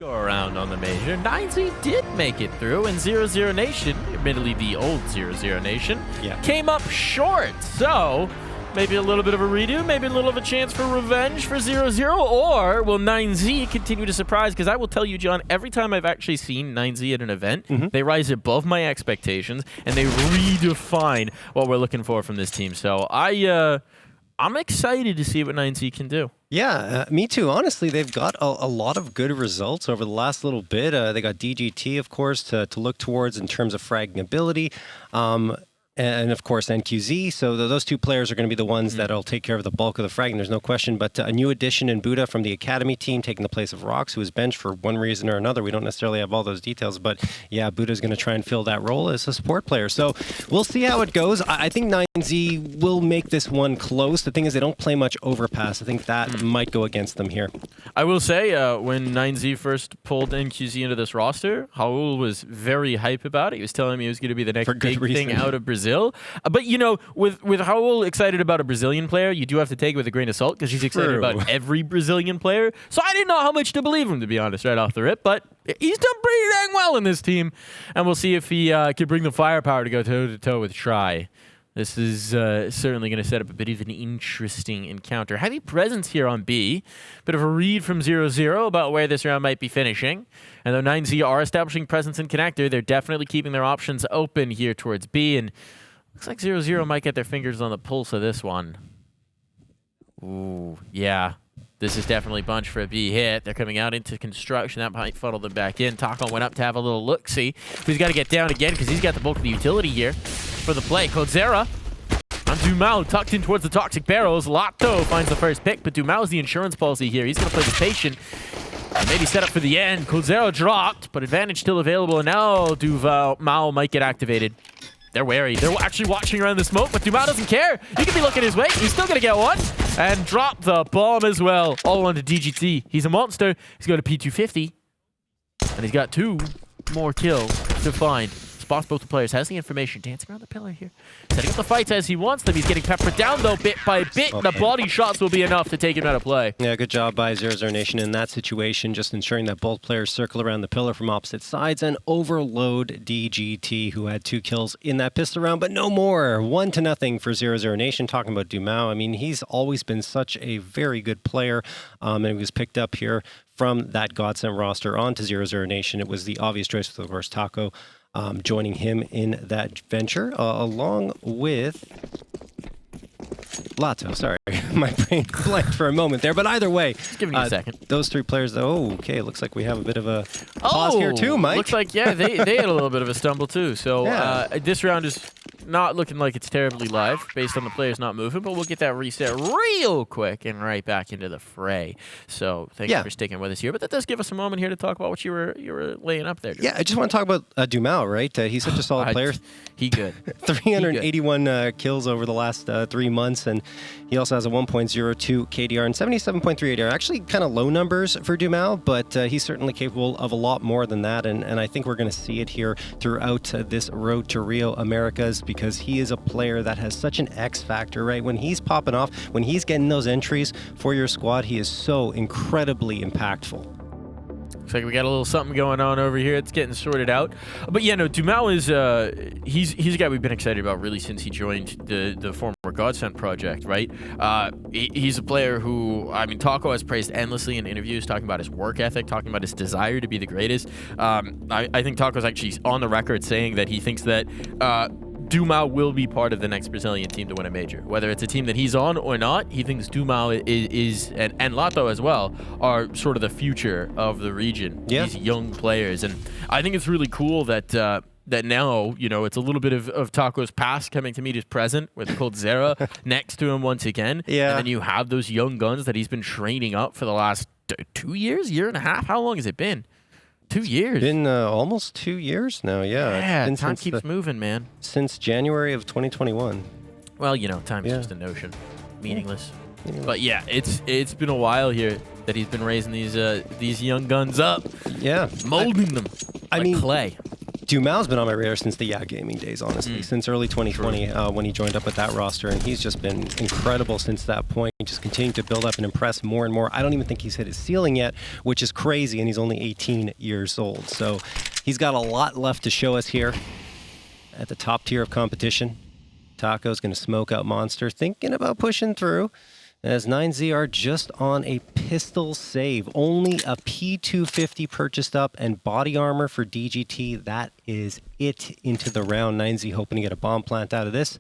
Go around on the major. 9Z did make it through, and 00Nation, admittedly the old 00Nation, came up short. So maybe a little bit of a redo, maybe a little of a chance for revenge for 00, or will 9Z continue to surprise? Because I will tell you, John, every time I've actually seen 9Z at an event, they rise above my expectations, and they redefine what we're looking for from this team. So I'm excited to see what 9Z can do. Yeah, me too. Honestly, they've got a lot of good results over the last little bit. They got DGT, of course, to look towards in terms of fragging ability. And of course, NQZ. So those two players are going to be the ones that'll take care of the bulk of the fragging. There's no question. But a new addition in Buddha from the Academy team, taking the place of Rox, who was benched for one reason or another. We don't necessarily have all those details. But yeah, Buddha's going to try and fill that role as a support player. So we'll see how it goes. I think 9Z will make this one close. The thing is, they don't play much Overpass. I think that might go against them here. I will say, when 9Z first pulled NQZ into this roster, Raul was very hype about it. He was telling me he was going to be the next big thing out of Brazil. But, you know, with Raul excited about a Brazilian player, you do have to take it with a grain of salt because he's excited about every Brazilian player. So I didn't know how much to believe him, to be honest, right off the rip. But he's done pretty dang well in this team. And we'll see if he can bring the firepower to go toe-to-toe with Try. This is certainly going to set up a bit of an interesting encounter. Heavy presence here on B. Bit of a read from 00 about where this round might be finishing. And though 9Z are establishing presence in connector, they're definitely keeping their options open here towards B. And looks like 00 might get their fingers on the pulse of this one. Ooh, yeah. This is definitely bunch for a B hit. They're coming out into construction. That might funnel them back in. Taco went up to have a little look-see. He's got to get down again because he's got the bulk of the utility here for the play. Codzera on dumau, tucked in towards the toxic barrels. Latto finds the first pick, but dumau's the insurance policy here. He's going to play the patient. Maybe set up for the end. Codzera dropped, but advantage still available. And now dumau might get activated. They're wary. They're actually watching around the smoke, but dumau doesn't care. He could be looking his way. He's still going to get one. And drop the bomb as well. All onto DGT. He's a monster. He's got a P250. And he's got 2 more kills to find. Spots both the players. Has the information. Dancing around the pillar here. Setting up the fights as he wants them. He's getting peppered down, though, bit by bit. The body shots will be enough to take him out of play. Yeah, good job by 00Nation in that situation. Just ensuring that both players circle around the pillar from opposite sides and overload DGT, who had 2 kills in that pistol round, but no more. 1-0 for 00Nation. Talking about dumau, I mean, he's always been such a very good player, and he was picked up here from that Godsend roster onto 00Nation. It was the obvious choice, of course, Taco joining him in that venture, along with Latto. Sorry, my brain blanked for a moment there, but either way, just give me a second. Those 3 players, though. Okay, looks like we have a bit of a pause here too, Mike. Looks like, yeah, they had a little bit of a stumble too. So this round is not looking like it's terribly live based on the players not moving, but we'll get that reset real quick and right back into the fray. So thank you for sticking with us here. But that does give us a moment here to talk about what you were laying up there, Joe. Yeah, I just want to talk about dumau, right? He's such a solid player. He good. 381 kills over the last 3 months, and he also has a 1.02 KDR and 77.3 ADR. Actually kind of low numbers for dumau, but he's certainly capable of a lot more than that, and I think we're going to see it here throughout this road to Rio Americas, because he is a player that has such an X factor, right? When he's popping off, when he's getting those entries for your squad, he is so incredibly impactful. Looks like we got a little something going on over here. It's getting sorted out. But yeah, no, dumau is he's a guy we've been excited about really since he joined the former Godsend project, right? He's a player who, I mean, Taco has praised endlessly in interviews, talking about his work ethic, talking about his desire to be the greatest. I think Taco's actually on the record saying that he thinks that dumau will be part of the next Brazilian team to win a major. Whether it's a team that he's on or not, he thinks dumau is and Latto as well, are sort of the future of the region. Yeah. These young players. And I think it's really cool that that now, you know, it's a little bit of Taco's past coming to meet his present with Codzera next to him once again. Yeah. And then you have those young guns that he's been training up for the last 2 years, year and a half. How long has it been? 2 years. Been almost 2 years now, yeah. Yeah, time keeps moving, man. Since January of 2021. Well, you know, time is just a notion. Meaningless. But yeah, it's been a while here that he's been raising these young guns up. Yeah. Molding them like clay. Dumau's been on my radar since the Yeah Gaming days, honestly, since early 2020 when he joined up with that roster, and he's just been incredible since that point, just continuing to build up and impress more and more. I don't even think he's hit his ceiling yet, which is crazy, and he's only 18 years old. So he's got a lot left to show us here at the top tier of competition. Taco's going to smoke out Monster, thinking about pushing through, as 9Z are just on a pistol save. Only a P250 purchased up and body armor for DGT. That is it into the round. 9Z hoping to get a bomb plant out of this.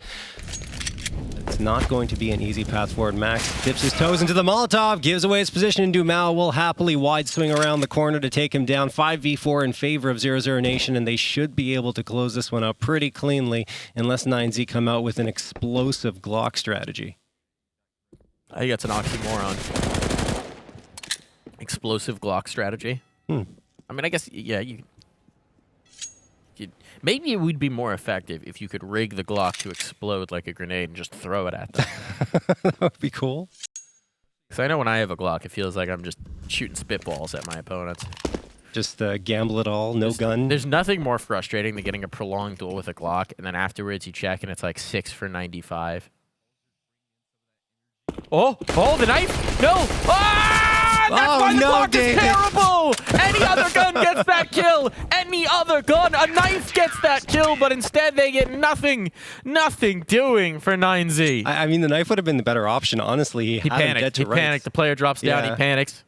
It's not going to be an easy path forward. Max dips his toes into the Molotov, gives away his position, and Dumau will happily wide swing around the corner to take him down. 5v4 in favor of 00Nation, and they should be able to close this one out pretty cleanly unless 9Z come out with an explosive Glock strategy. I think that's an oxymoron. Explosive Glock strategy. I mean, I guess, yeah, maybe it would be more effective if you could rig the Glock to explode like a grenade and just throw it at them. That would be cool. Because I know when I have a Glock, it feels like I'm just shooting spitballs at my opponents. Just gamble it all, no gun. There's nothing more frustrating than getting a prolonged duel with a Glock, and then afterwards you check and it's like 6 for 95. Oh, the knife! No! Ah! That's why the Glock is terrible! Any other gun gets that kill! Any other gun, a knife gets that kill, but instead they get nothing doing for 9Z. I mean, the knife would have been the better option, honestly. He panicked. He panicked. The player drops down. He panics.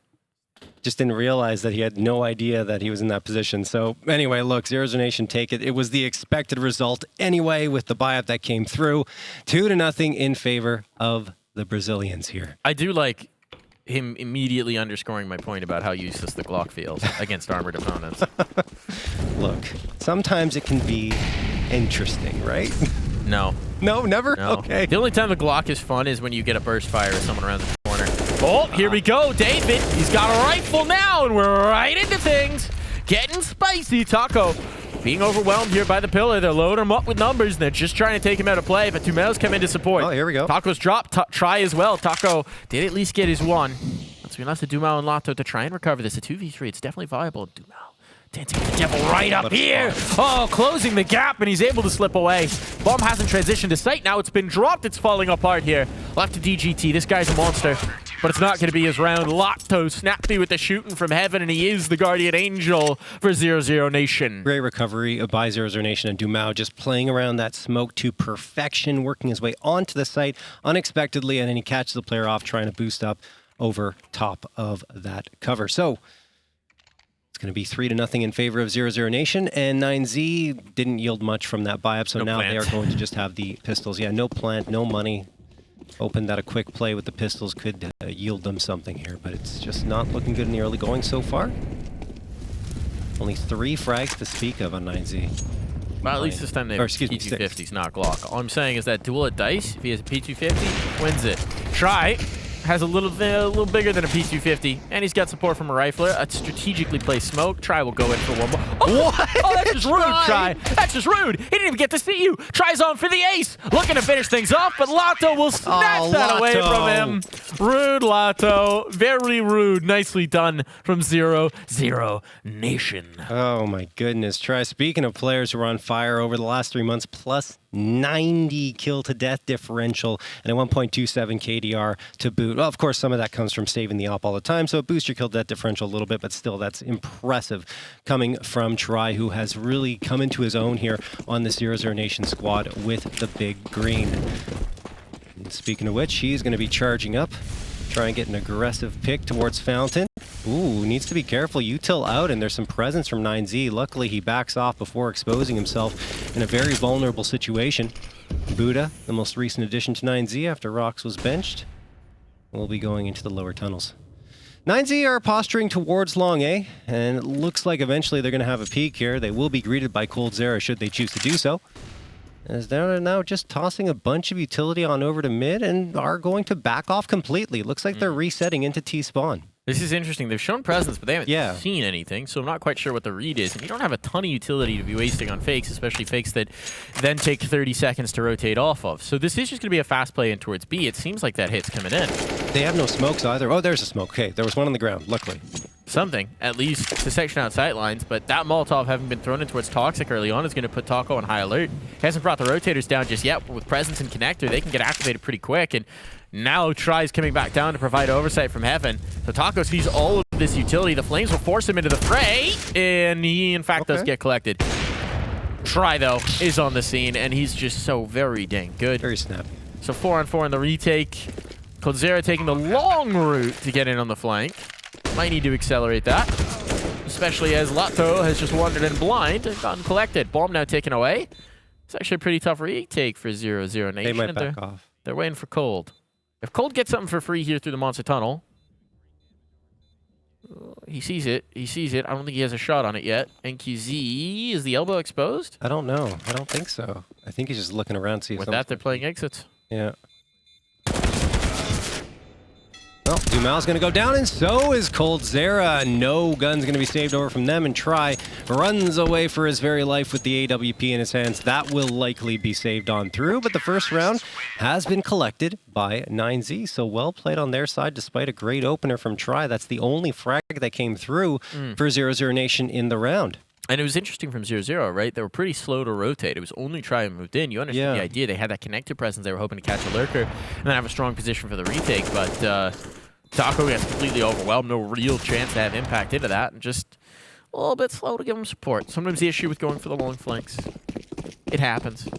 Just didn't realize that he had no idea that he was in that position. So anyway, look, 00Nation take it. It was the expected result anyway with the buy-up that came through. 2-0 in favor of the Brazilians here. I do like him immediately underscoring my point about how useless the Glock feels against armored opponents. Look, sometimes it can be interesting, right? No. No, never? No. Okay. The only time the Glock is fun is when you get a burst fire with someone around the corner. Oh, here we go, David. He's got a rifle now, and we're right into things. Getting spicy. Taco being overwhelmed here by the pillar. They're loading him up with numbers, and they're just trying to take him out of play, but Dumau's come in to support. Oh, here we go. Taco's drop. Try as well. Taco did at least get his one. So we left to Dumau and Latto to try and recover this. A 2v3. It's definitely viable. Dumau dancing with the devil right up here. Oh, closing the gap, and he's able to slip away. Bomb hasn't transitioned to sight. Now it's been dropped. It's falling apart here. Left to DGT. This guy's a monster, but it's not going to be his round. Latto snappy with the shooting from heaven, and he is the guardian angel for 00Nation. Great recovery by 00Nation, and Dumau just playing around that smoke to perfection, working his way onto the site unexpectedly, and then he catches the player off trying to boost up over top of that cover. So it's going to be 3-0 in favor of 00Nation, and 9Z didn't yield much from that buy-up, so now they are going to just have the pistols. Yeah, no plant, no money. Hoping that a quick play with the pistols could yield them something here, but it's just not looking good in the early going so far. Only 3 frags to speak of on 9Z. Well, at least this time they have P250s, not Glock. All I'm saying is that duel at dice, if he has a P250, wins it. Try has a little bigger than a P250, and he's got support from a rifler. A strategically placed smoke. Try will go in for one more. Oh, what? Oh, that's just rude, Try. That's just rude. He didn't even get to see you. Try's on for the ace. Looking to finish things off, but Latto will snatch that away from him. Rude, Latto. Very rude. Nicely done from 00Nation. Oh, my goodness. Try. Speaking of players who are on fire over the last 3 months, plus 90 kill to death differential and a 1.27 KDR to boot. Well, of course, some of that comes from saving the op all the time, so it boosts your kill to death differential a little bit, but still, that's impressive coming from Try, who has really come into his own here on the 00Nation squad with the big green. And speaking of which, he's going to be charging up, try and get an aggressive pick towards Fountain. Ooh, needs to be careful. Util out, and there's some presence from 9Z. Luckily, he backs off before exposing himself in a very vulnerable situation. Buddha, the most recent addition to 9Z after Rox was benched, will be going into the lower tunnels. 9Z are posturing towards long A, and it looks like eventually they're going to have a peek here. They will be greeted by Cold Zera should they choose to do so, as they're now just tossing a bunch of utility on over to mid and are going to back off completely. Looks like they're resetting into T-spawn. This is interesting. They've shown presence, but they haven't seen anything, so I'm not quite sure what the read is. And you don't have a ton of utility to be wasting on fakes, especially fakes that then take 30 seconds to rotate off of. So this is just going to be a fast play in towards B. It seems like that hit's coming in. They have no smokes either. Oh, there's a smoke. Okay, there was one on the ground, luckily. something, at least to section out sight lines, but that Molotov having been thrown in towards Toxic early on is going to put Taco on high alert. He hasn't brought the rotators down just yet, but with Presence and Connector, they can get activated pretty quick, and now Try's coming back down to provide oversight from heaven. So Taco sees all of this utility. The flames will force him into the fray, and he, in fact, does get collected. Try, though, is on the scene, and he's just so very dang good. Very snappy. So 4-on-4 in the retake. Coldzera taking the long route to get in on the flank. Might need to accelerate that, especially as Latto has just wandered in blind and gotten collected. Bomb now taken away. It's actually a pretty tough retake for 00Nation. They might back off. They're waiting for Cold. If Cold gets something for free here through the monster tunnel, he sees it. He sees it. I don't think he has a shot on it yet. NQZ, is the elbow exposed? I don't know. I don't think so. I think he's just looking around to see if with that, they're playing exits. Yeah. Well, dumau's going to go down, and so is Coldzera. No gun's going to be saved over from them, and Try runs away for his very life with the AWP in his hands. That will likely be saved on through, but the first round has been collected by 9Z, so well played on their side despite a great opener from Try. That's the only frag that came through for 00Nation in the round. And it was interesting from 0-0, right? They were pretty slow to rotate. It was only Try and moved in. You understand the idea. They had that connected presence. They were hoping to catch a lurker and then have a strong position for the retake. But Taco gets completely overwhelmed. No real chance to have impact into that. And just a little bit slow to give him support. Sometimes the issue with going for the long flanks. It happens.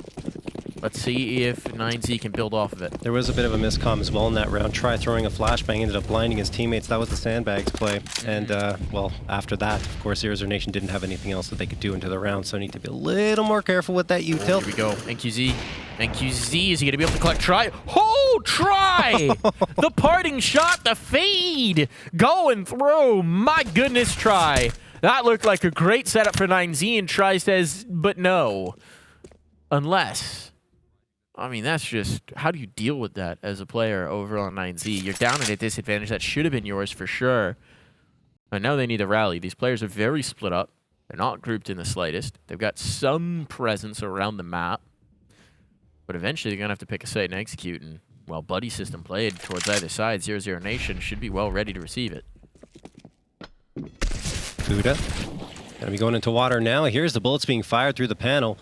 Let's see if 9Z can build off of it. There was a bit of a miscomm as well in that round. Try throwing a flashbang, ended up blinding his teammates. That was the sandbags play. And, well, after that, of course, 00Nation didn't have anything else that they could do into the round, so need to be a little more careful with that util. Here we go. NQZ. NQZ, is he going to be able to collect Try? Oh, Try! The parting shot, the fade! Going through. My goodness, Try. That looked like a great setup for 9Z, and Try says, but no. Unless... I mean, that's just, how do you deal with that as a player over on 9Z? You're down at a disadvantage. That should have been yours for sure. And now they need to rally. These players are very split up. They're not grouped in the slightest. They've got some presence around the map. But eventually they're going to have to pick a site and execute. And, well, buddy system played towards either side. 00Nation should be well ready to receive it. Buddha. Gonna be going into water now. Here's the bullets being fired through the panel.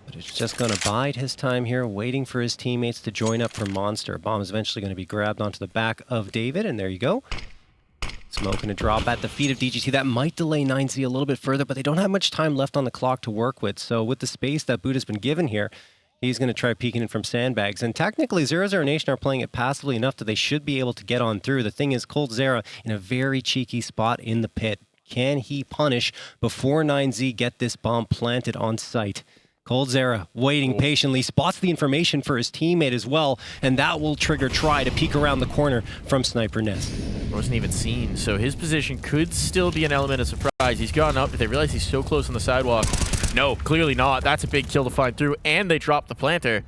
But it's just going to bide his time here, waiting for his teammates to join up for Monster. Bomb is eventually going to be grabbed onto the back of David, and there you go. Smoke going to drop at the feet of DGT. That might delay 9Z a little bit further, but they don't have much time left on the clock to work with. So with the space that Buddha's been given here, he's going to try peeking in from sandbags. And technically, 00Nation are playing it passively enough that they should be able to get on through. The thing is, Coldzera in a very cheeky spot in the pit. Can he punish before 9Z get this bomb planted on site? Coldzera waiting patiently, spots the information for his teammate as well, and that will trigger Try to peek around the corner from Sniper Nest. Wasn't even seen, so his position could still be an element of surprise. He's gone up, but they realize he's so close on the sidewalk. No, clearly not. That's a big kill to find through, and they drop the planter.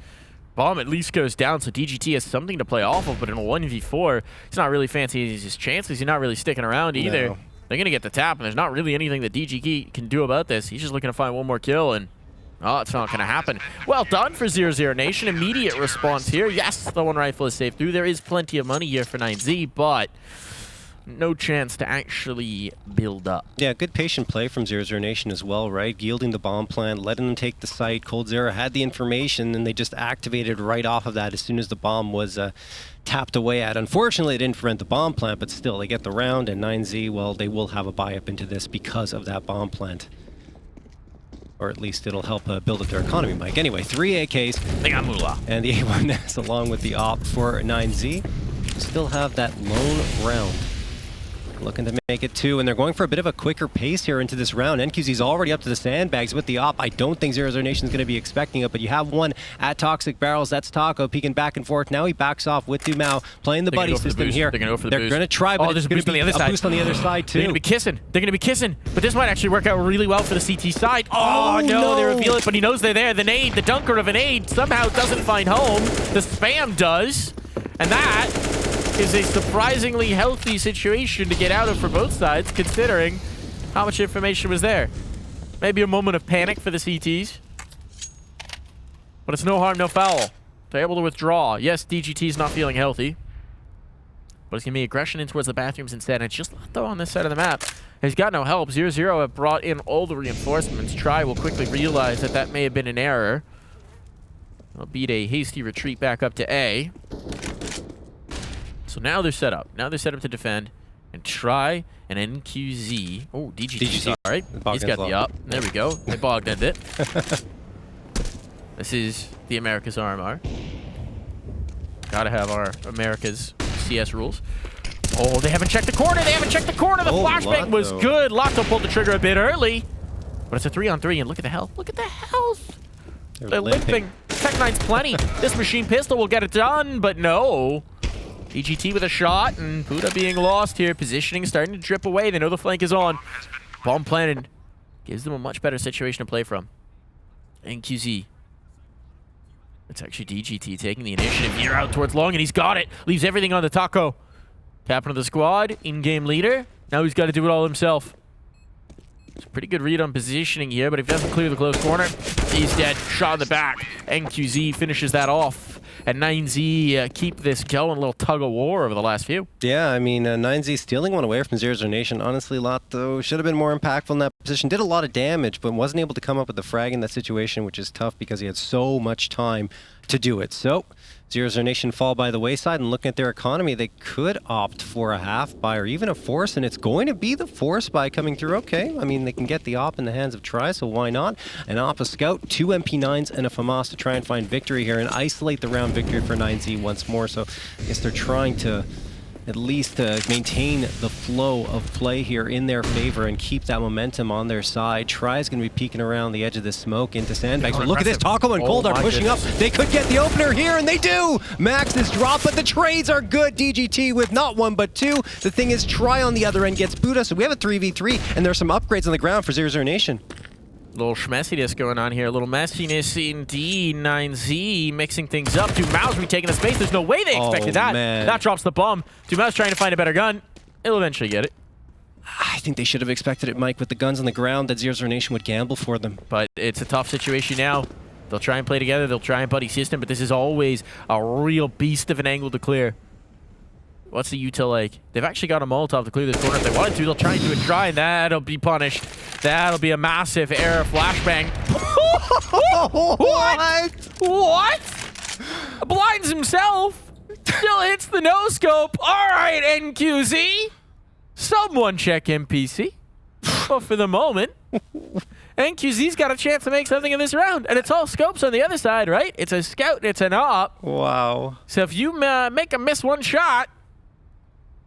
Bomb at least goes down, so DGT has something to play off of, but in a 1v4, he's not really fancying his chances. He's not really sticking around either. No. They're going to get the tap, and there's not really anything that DGT can do about this. He's just looking to find one more kill, and oh, it's not going to happen. Well done for 00Nation. Immediate response here. Yes, the one rifle is saved through. There is plenty of money here for 9Z, but no chance to actually build up. Yeah, good patient play from 00Nation as well, right? Yielding the bomb plant, letting them take the site. Coldzera had the information, and they just activated right off of that as soon as the bomb was tapped away at. Unfortunately, it didn't prevent the bomb plant, but still, they get the round, and 9Z, well, they will have a buy-up into this because of that bomb plant. Or at least it'll help build up their economy, Mike. Anyway, 3 AKs. They got moolah. And the A1S along with the op for 9Z. Still have that lone round. Looking to make it 2, and they're going for a bit of a quicker pace here into this round. NQZ's already up to the sandbags with the op. I don't think 00Nation's going to be expecting it, but you have one at Toxic Barrels. That's Taco peeking back and forth. Now he backs off with dumau, playing the buddy system here. They're going to go for the boost. They're going to try, but there's a boost on the other side. A boost on the other side, too. They're going to be kissing. They're going to be kissing. But this might actually work out really well for the CT side. Oh, no, they reveal it, but he knows they're there. The nade, the dunker of a nade, somehow doesn't find home. The spam does. And that is a surprisingly healthy situation to get out of for both sides, considering how much information was there. Maybe a moment of panic for the CTs. But it's no harm, no foul. They're able to withdraw. Yes, DGT's not feeling healthy. But it's going to be aggression in towards the bathrooms instead. And it's just latto on this side of the map. He's got no help. 0-0 have brought in all the reinforcements. Try will quickly realize that that may have been an error. They'll beat a hasty retreat back up to A. So now they're set up. Now they're set up to defend. And Try and NQZ. Oh, DGT. All right. He's got the up. There we go. They bogged it. This is the America's RMR. Gotta have our America's CS rules. Oh, they haven't checked the corner. They haven't checked the corner. The flashbang was good. latto pulled the trigger a bit early. But it's a 3-on-3, and look at the health. Look at the health. They're limping. Tech9's plenty. This machine pistol will get it done, but no. EGT with a shot, and Buddha being lost here. Positioning starting to drip away. They know the flank is on. Bomb planted. Gives them a much better situation to play from. NQZ. It's actually DGT taking the initiative here out towards long, and he's got it. Leaves everything on the taco. Captain of the squad, in-game leader. Now he's got to do it all himself. It's a pretty good read on positioning here, but if he doesn't clear the close corner, he's dead. Shot in the back. NQZ finishes that off. And 9Z keep this going. A little tug of war over the last few. Yeah, I mean, 9Z stealing one away from 00Nation. Honestly, latto should have been more impactful in that position. Did a lot of damage, but wasn't able to come up with the frag in that situation, which is tough because he had so much time to do it. So 00Nation fall by the wayside, and looking at their economy, they could opt for a half buy or even a force, and it's going to be the force buy coming through. Okay, I mean, they can get the op in the hands of Try, so why not? An op, a scout, 2 MP9s, and a FAMAS to try and find victory here and isolate the round victory for 9Z once more. So I guess they're trying to at least maintain the flow of play here in their favor and keep that momentum on their side. Try is going to be peeking around the edge of the smoke into sandbags. But look at this, Taco and Cold are pushing up. They could get the opener here, and they do! Max is dropped, but the trades are good. DGT with not one, but two. The thing is, Try on the other end gets Buddha, so we have a 3v3, and there's some upgrades on the ground for 00Nation. Little schmessiness going on here. A little messiness indeed. 9Z mixing things up. dumau's retaking the space. There's no way they expected that. Man. That drops the bomb. dumau's trying to find a better gun. He'll eventually get it. I think they should have expected it, Mike, with the guns on the ground that 00Nation would gamble for them. But it's a tough situation now. They'll try and play together. They'll try and buddy system, but this is always a real beast of an angle to clear. What's the util like? They've actually got a Molotov to clear this corner if they wanted to. They'll try and do a try, and that'll be punished. That'll be a massive error flashbang. What? Blinds himself. Still hits the no-scope. All right, NQZ. Someone check MPC. But for the moment, NQZ's got a chance to make something in this round. And it's all scopes on the other side, right? It's a scout and it's an op. Wow. So if you make him miss one shot,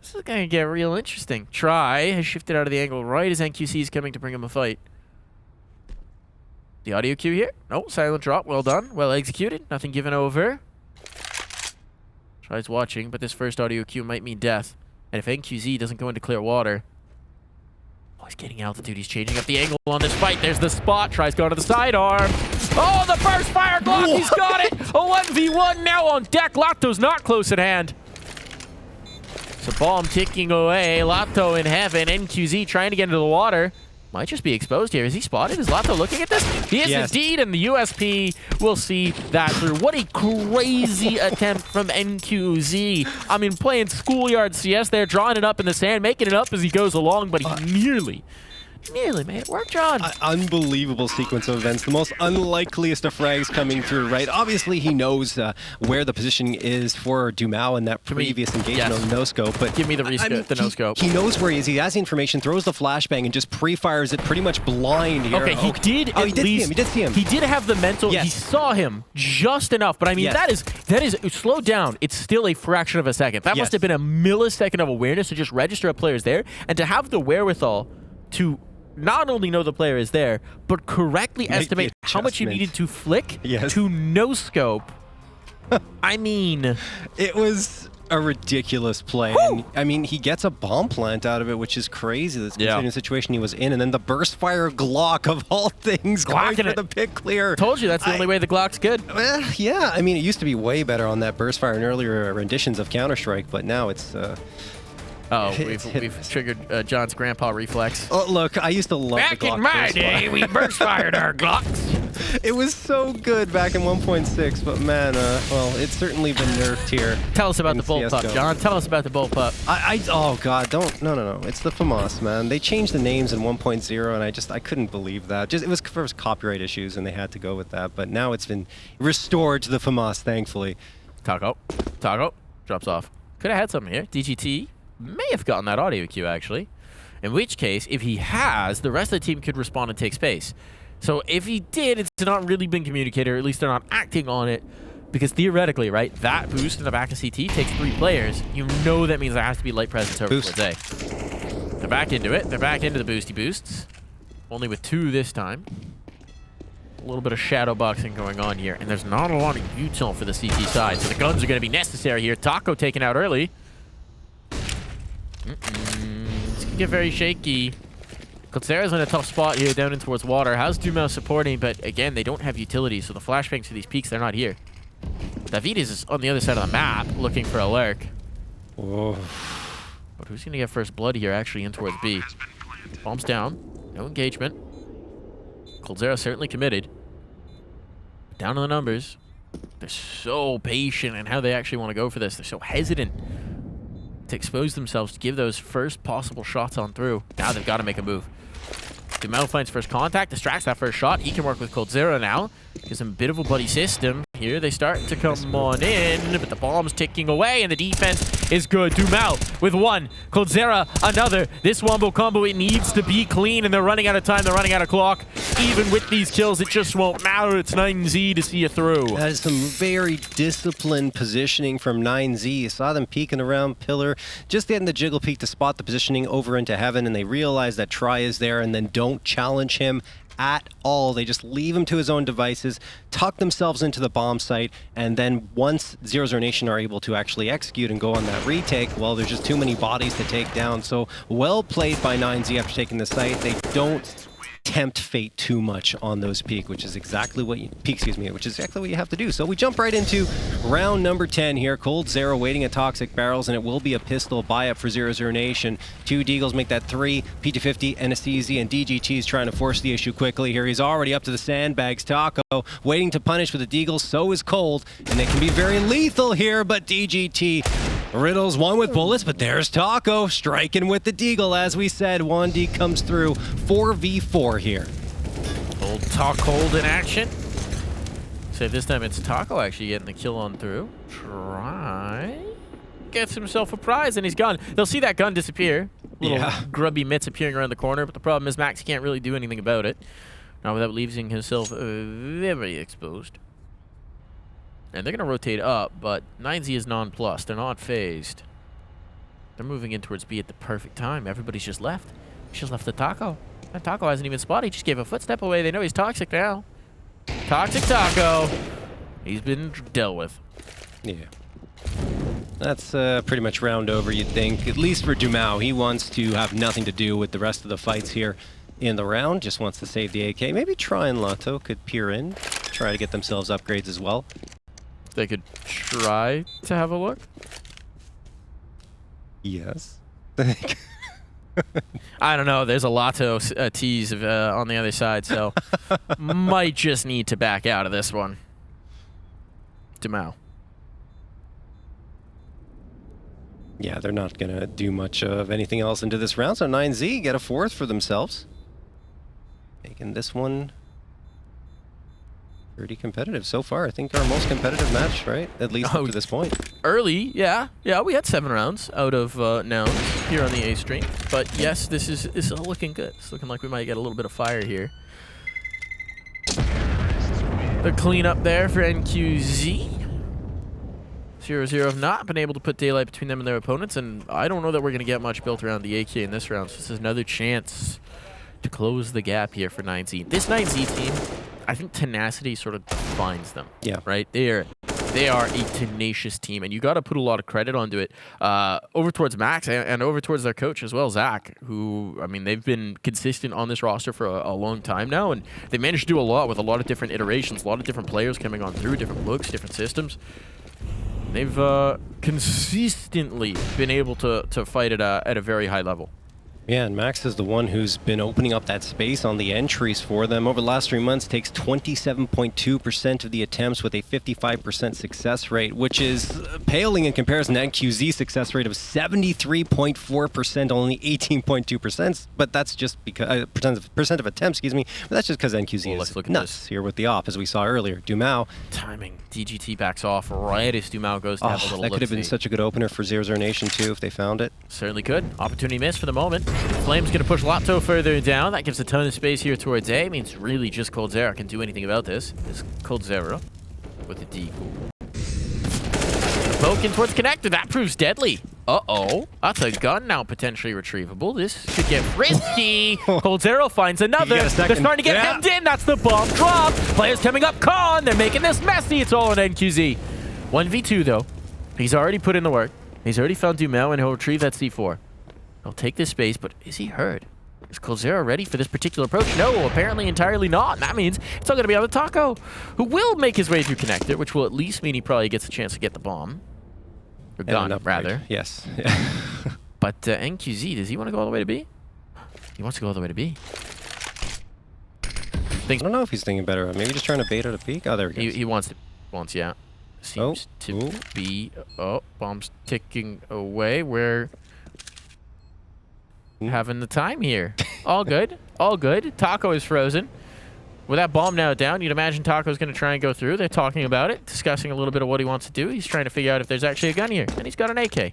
this is going to get real interesting. Try has shifted out of the angle right as NQC is coming to bring him a fight. The audio cue here. No, silent drop. Well done. Well executed. Nothing given over. Try's watching, but this first audio cue might mean death. And if NQZ doesn't go into clear water... Oh, he's getting altitude. He's changing up the angle on this fight. There's the spot. Tries going to the sidearm. Oh, the first fire Glock. He's got it. A 1v1 now on deck. latto's not close at hand. So bomb ticking away. latto in heaven. NQZ trying to get into the water. Might just be exposed here. Is he spotted? Is latto looking at this? He is indeed, and the USP will see that through. What a crazy attempt from NQZ. I mean, playing schoolyard CS there, drawing it up in the sand, making it up as he goes along, but he nearly made it work, John. Unbelievable sequence of events. The most unlikeliest of frags coming through, right? Obviously, he knows where the position is for dumau in that previous engagement on the no-scope. But give me the the no-scope. He knows where he is. He has the information, throws the flashbang, and just pre-fires it pretty much blind here. Okay, he did see him. He did have the mental. Yes. He saw him just enough. But I mean, that is slowed down. It's still a fraction of a second. That must have been a millisecond of awareness to just register a player's there and to have the wherewithal to not only know the player is there, but correctly estimate how much you needed to flick to no-scope. I mean... It was a ridiculous play. And, I mean, he gets a bomb plant out of it, which is crazy. That's considering the situation he was in. And then the burst fire Glock of all things going for the pick clear. Told you that's the only way the Glock's good. Yeah, I mean, it used to be way better on that burst fire in earlier renditions of Counter-Strike, but now it's... we've triggered John's grandpa reflex. Oh, look, I used to love the Glock. Back in my day, we burst fired our Glocks. It was so good back in 1.6, but man, well, it's certainly been nerfed here. Tell us about the bullpup, John. Tell us about the bullpup. Oh god, no. It's the FAMAS, man. They changed the names in 1.0, and I couldn't believe that. It was for copyright issues, and they had to go with that. But now it's been restored to the FAMAS, thankfully. Taco drops off. Could have had something here. DGT may have gotten that audio cue, actually. In which case, if he has, the rest of the team could respond and take space. So if he did, it's not really been communicated, or at least they're not acting on it. Because theoretically, right, that boost in the back of CT takes 3 players. You know that means there has to be light presence over towards A. They're back into it. They're back into the boosty boosts. Only with 2 this time. A little bit of shadow boxing going on here. And there's not a lot of util for the CT side. So the guns are going to be necessary here. Taco taken out early. It's going to get very shaky. Coldzera's in a tough spot here down in towards water. How's dumau supporting? But again, they don't have utility. So the flashbangs for these peaks, they're not here. David is on the other side of the map looking for a lurk. Whoa. But who's going to get first blood here actually in towards B? Bombs down. No engagement. Coldzera certainly committed. Down to the numbers. They're so patient in how they actually want to go for this. They're so hesitant to expose themselves to give those first possible shots on through. Now they've got to make a move. dumau finds first contact, distracts that first shot. He can work with Coldzera now. Gives him a bit of a bloody system. Here they start to come on in, but the bomb's ticking away, and the defense is good. dumau with 1. Coldzera, another. This wombo combo, it needs to be clean, and they're running out of time. They're running out of clock. Even with these kills, it just won't matter. It's 9Z to see you through. That is some very disciplined positioning from 9Z. You saw them peeking around pillar, just getting the jiggle peek to spot the positioning over into heaven, and they realize that Try is there, and then don't challenge him at all. They just leave him to his own devices, tuck themselves into the bomb site, and then once 00Nation are able to actually execute and go on that retake, well, there's just too many bodies to take down. So well played by 9Z after taking the site. They don't tempt fate too much on those peaks, which is exactly what you have to do. So we jump right into round number 10 here. Coldzera waiting at toxic barrels, and it will be a pistol buy-up for 00Nation. 2 Deagles make that 3. P250 and a CZ, and DGT is trying to force the issue quickly here. He's already up to the sandbags. Taco waiting to punish with the Deagles. So is Cold, and they can be very lethal here, but DGT riddles one with bullets, but there's Taco striking with the Deagle. As we said, 1D comes through. 4v4 here. Old Taco in action. So this time it's Taco actually getting the kill on through. Try. Gets himself a prize, and he's gone. They'll see that gun disappear. Little grubby mitts appearing around the corner, but the problem is Max can't really do anything about it. Not without leaving himself very exposed. And they're going to rotate up, but 9Z is nonplussed. They're not phased. They're moving in towards B at the perfect time. Everybody's just left. He's just left the Taco. And Taco hasn't even spotted. He just gave a footstep away. They know he's toxic now. Toxic Taco. He's been dealt with. Yeah. That's pretty much round over, you'd think. At least for dumau. He wants to have nothing to do with the rest of the fights here in the round. Just wants to save the AK. Maybe Try and Latto could peer in. Try to get themselves upgrades as well. They could try to have a look. Yes. I don't know. There's a Latto tease on the other side, so might just need to back out of this one. dumau. Yeah, they're not going to do much of anything else into this round, so 9Z get a 4th for themselves. Making this one pretty competitive so far. I think our most competitive match, right? At least up to this point. Early, yeah. Yeah, we had 7 rounds out of nouns here on the A stream. But yes, this is looking good. It's looking like we might get a little bit of fire here. The cleanup there for NQZ. 0-0 have not been able to put daylight between them and their opponents, and I don't know that we're going to get much built around the AK in this round. So this is another chance to close the gap here for 9Z. This 9Z team, I think tenacity sort of defines them. Yeah. Right? They are a tenacious team, and you got to put a lot of credit onto it. Over towards Max and over towards their coach as well, Zach, who, I mean, they've been consistent on this roster for a long time now, and they managed to do a lot with a lot of different iterations, a lot of different players coming on through, different looks, different systems. They've consistently been able to fight at a very high level. Yeah, and Max is the one who's been opening up that space on the entries for them. Over the last 3 months, takes 27.2% of the attempts with a 55% success rate, which is paling in comparison to NQZ's success rate of 73.4%, only 18.2%. But that's just because percent of attempts, excuse me. But that's just because NQZ is nuts here with the op, as we saw earlier. Dumau. Timing. DGT backs off right as Dumau goes to have a little that could have been such a good opener for 00Nation too if they found it. Certainly could. Opportunity missed for the moment. Flame's going to push latto further down. That gives a ton of space here towards A. Means really just coldzera can do anything about this. It's coldzera with the D. Poke in towards connector. That proves deadly. Uh-oh. That's a gun now potentially retrievable. This could get risky. coldzera finds another. They're starting to get hemmed in. That's the bomb drop. Players coming up con. They're making this messy. It's all on NQZ. 1v2 though. He's already put in the work. He's already found Dumau and he'll retrieve that C4. He'll take this space, but is he heard? Is coldzera ready for this particular approach? No, apparently entirely not. And that means it's all going to be on the Taco, who will make his way through connector, which will at least mean he probably gets a chance to get the bomb. Or gun, rather. Yes. But NQZ, does he want to go all the way to B? He wants to go all the way to B. I don't know if he's thinking better. Maybe just trying to bait out a peek. Oh, there we go. He wants to. Yeah. Seems to be. Oh, bomb's ticking away. We're having the time here. All good. All good. Taco is frozen. With that bomb now down, you'd imagine Taco's going to try and go through. They're talking about it, discussing a little bit of what he wants to do. He's trying to figure out if there's actually a gun here. And he's got an AK.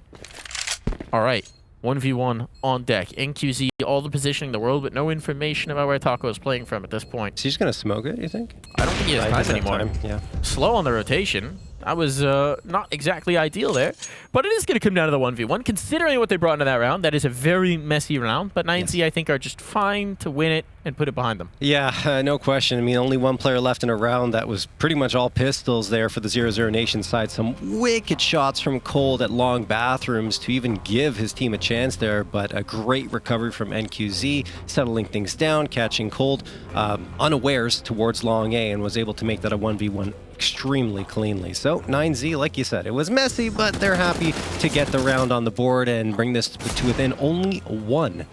All right. 1v1 on deck. NQZ, all the positioning in the world, but no information about where Taco is playing from at this point. Is he just going to smoke it, you think? I don't think he has time anymore. Yeah. Slow on the rotation. That was not exactly ideal there. But it is going to come down to the 1v1. Considering what they brought into that round, that is a very messy round. But 9Z, I think, are just fine to win it and put it behind them. Yeah, no question. I mean, only one player left in a round. That was pretty much all pistols there for the 00Nation side. Some wicked shots from Cold at long bathrooms to even give his team a chance there. But a great recovery from NQZ, settling things down, catching Cold unawares towards long A, and was able to make that a 1v1 extremely cleanly. So 9Z, like you said, it was messy, but they're happy to get the round on the board and bring this to within only one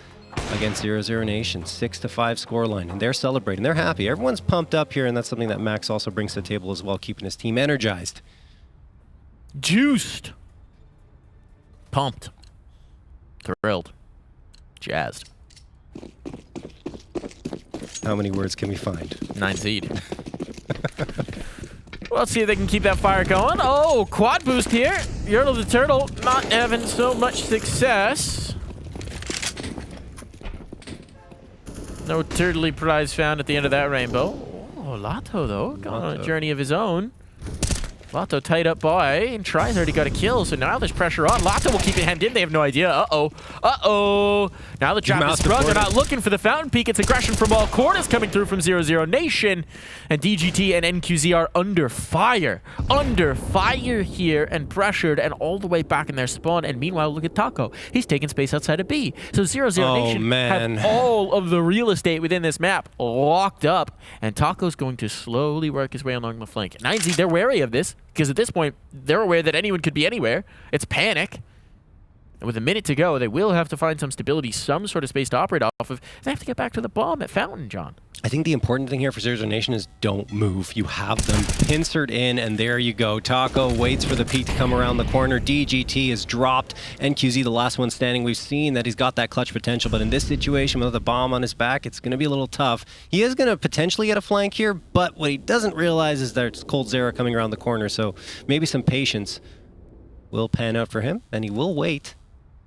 against 00Nation. 6-5 scoreline, and they're celebrating. They're happy. Everyone's pumped up here, and that's something that Max also brings to the table as well, keeping his team energized. Juiced. Pumped. Thrilled. Jazzed. How many words can we find? 9Z. Well, let's see if they can keep that fire going. Oh, quad boost here. Yertle the Turtle not having so much success. No turtley prize found at the end of that rainbow. Oh, latto, though. Gone on a journey of his own. latto tied up by, and Try's already got a kill, so now there's pressure on. latto will keep it hemmed in. They have no idea. Uh-oh. Uh-oh. Now the trap is sprung. They're not looking for the fountain peak. It's aggression from all corners coming through from 00Nation. And DGT and NQZ are under fire. Under fire here and pressured and all the way back in their spawn. And meanwhile, look at Taco. He's taking space outside of B. So 00Nation have all of the real estate within this map locked up. And Taco's going to slowly work his way along the flank. 9Z, they're wary of this, because at this point, they're aware that anyone could be anywhere. It's panic. And with a minute to go, they will have to find some stability, some sort of space to operate off of. They have to get back to the bomb at Fountain, John. I think the important thing here for 00Nation is don't move. You have them pincered in, and there you go. Taco waits for the peak to come around the corner. DGT is dropped. NQZ, the last one standing. We've seen that he's got that clutch potential, but in this situation, with the bomb on his back, it's going to be a little tough. He is going to potentially get a flank here, but what he doesn't realize is there's coldzera coming around the corner, so maybe some patience will pan out for him, and he will wait.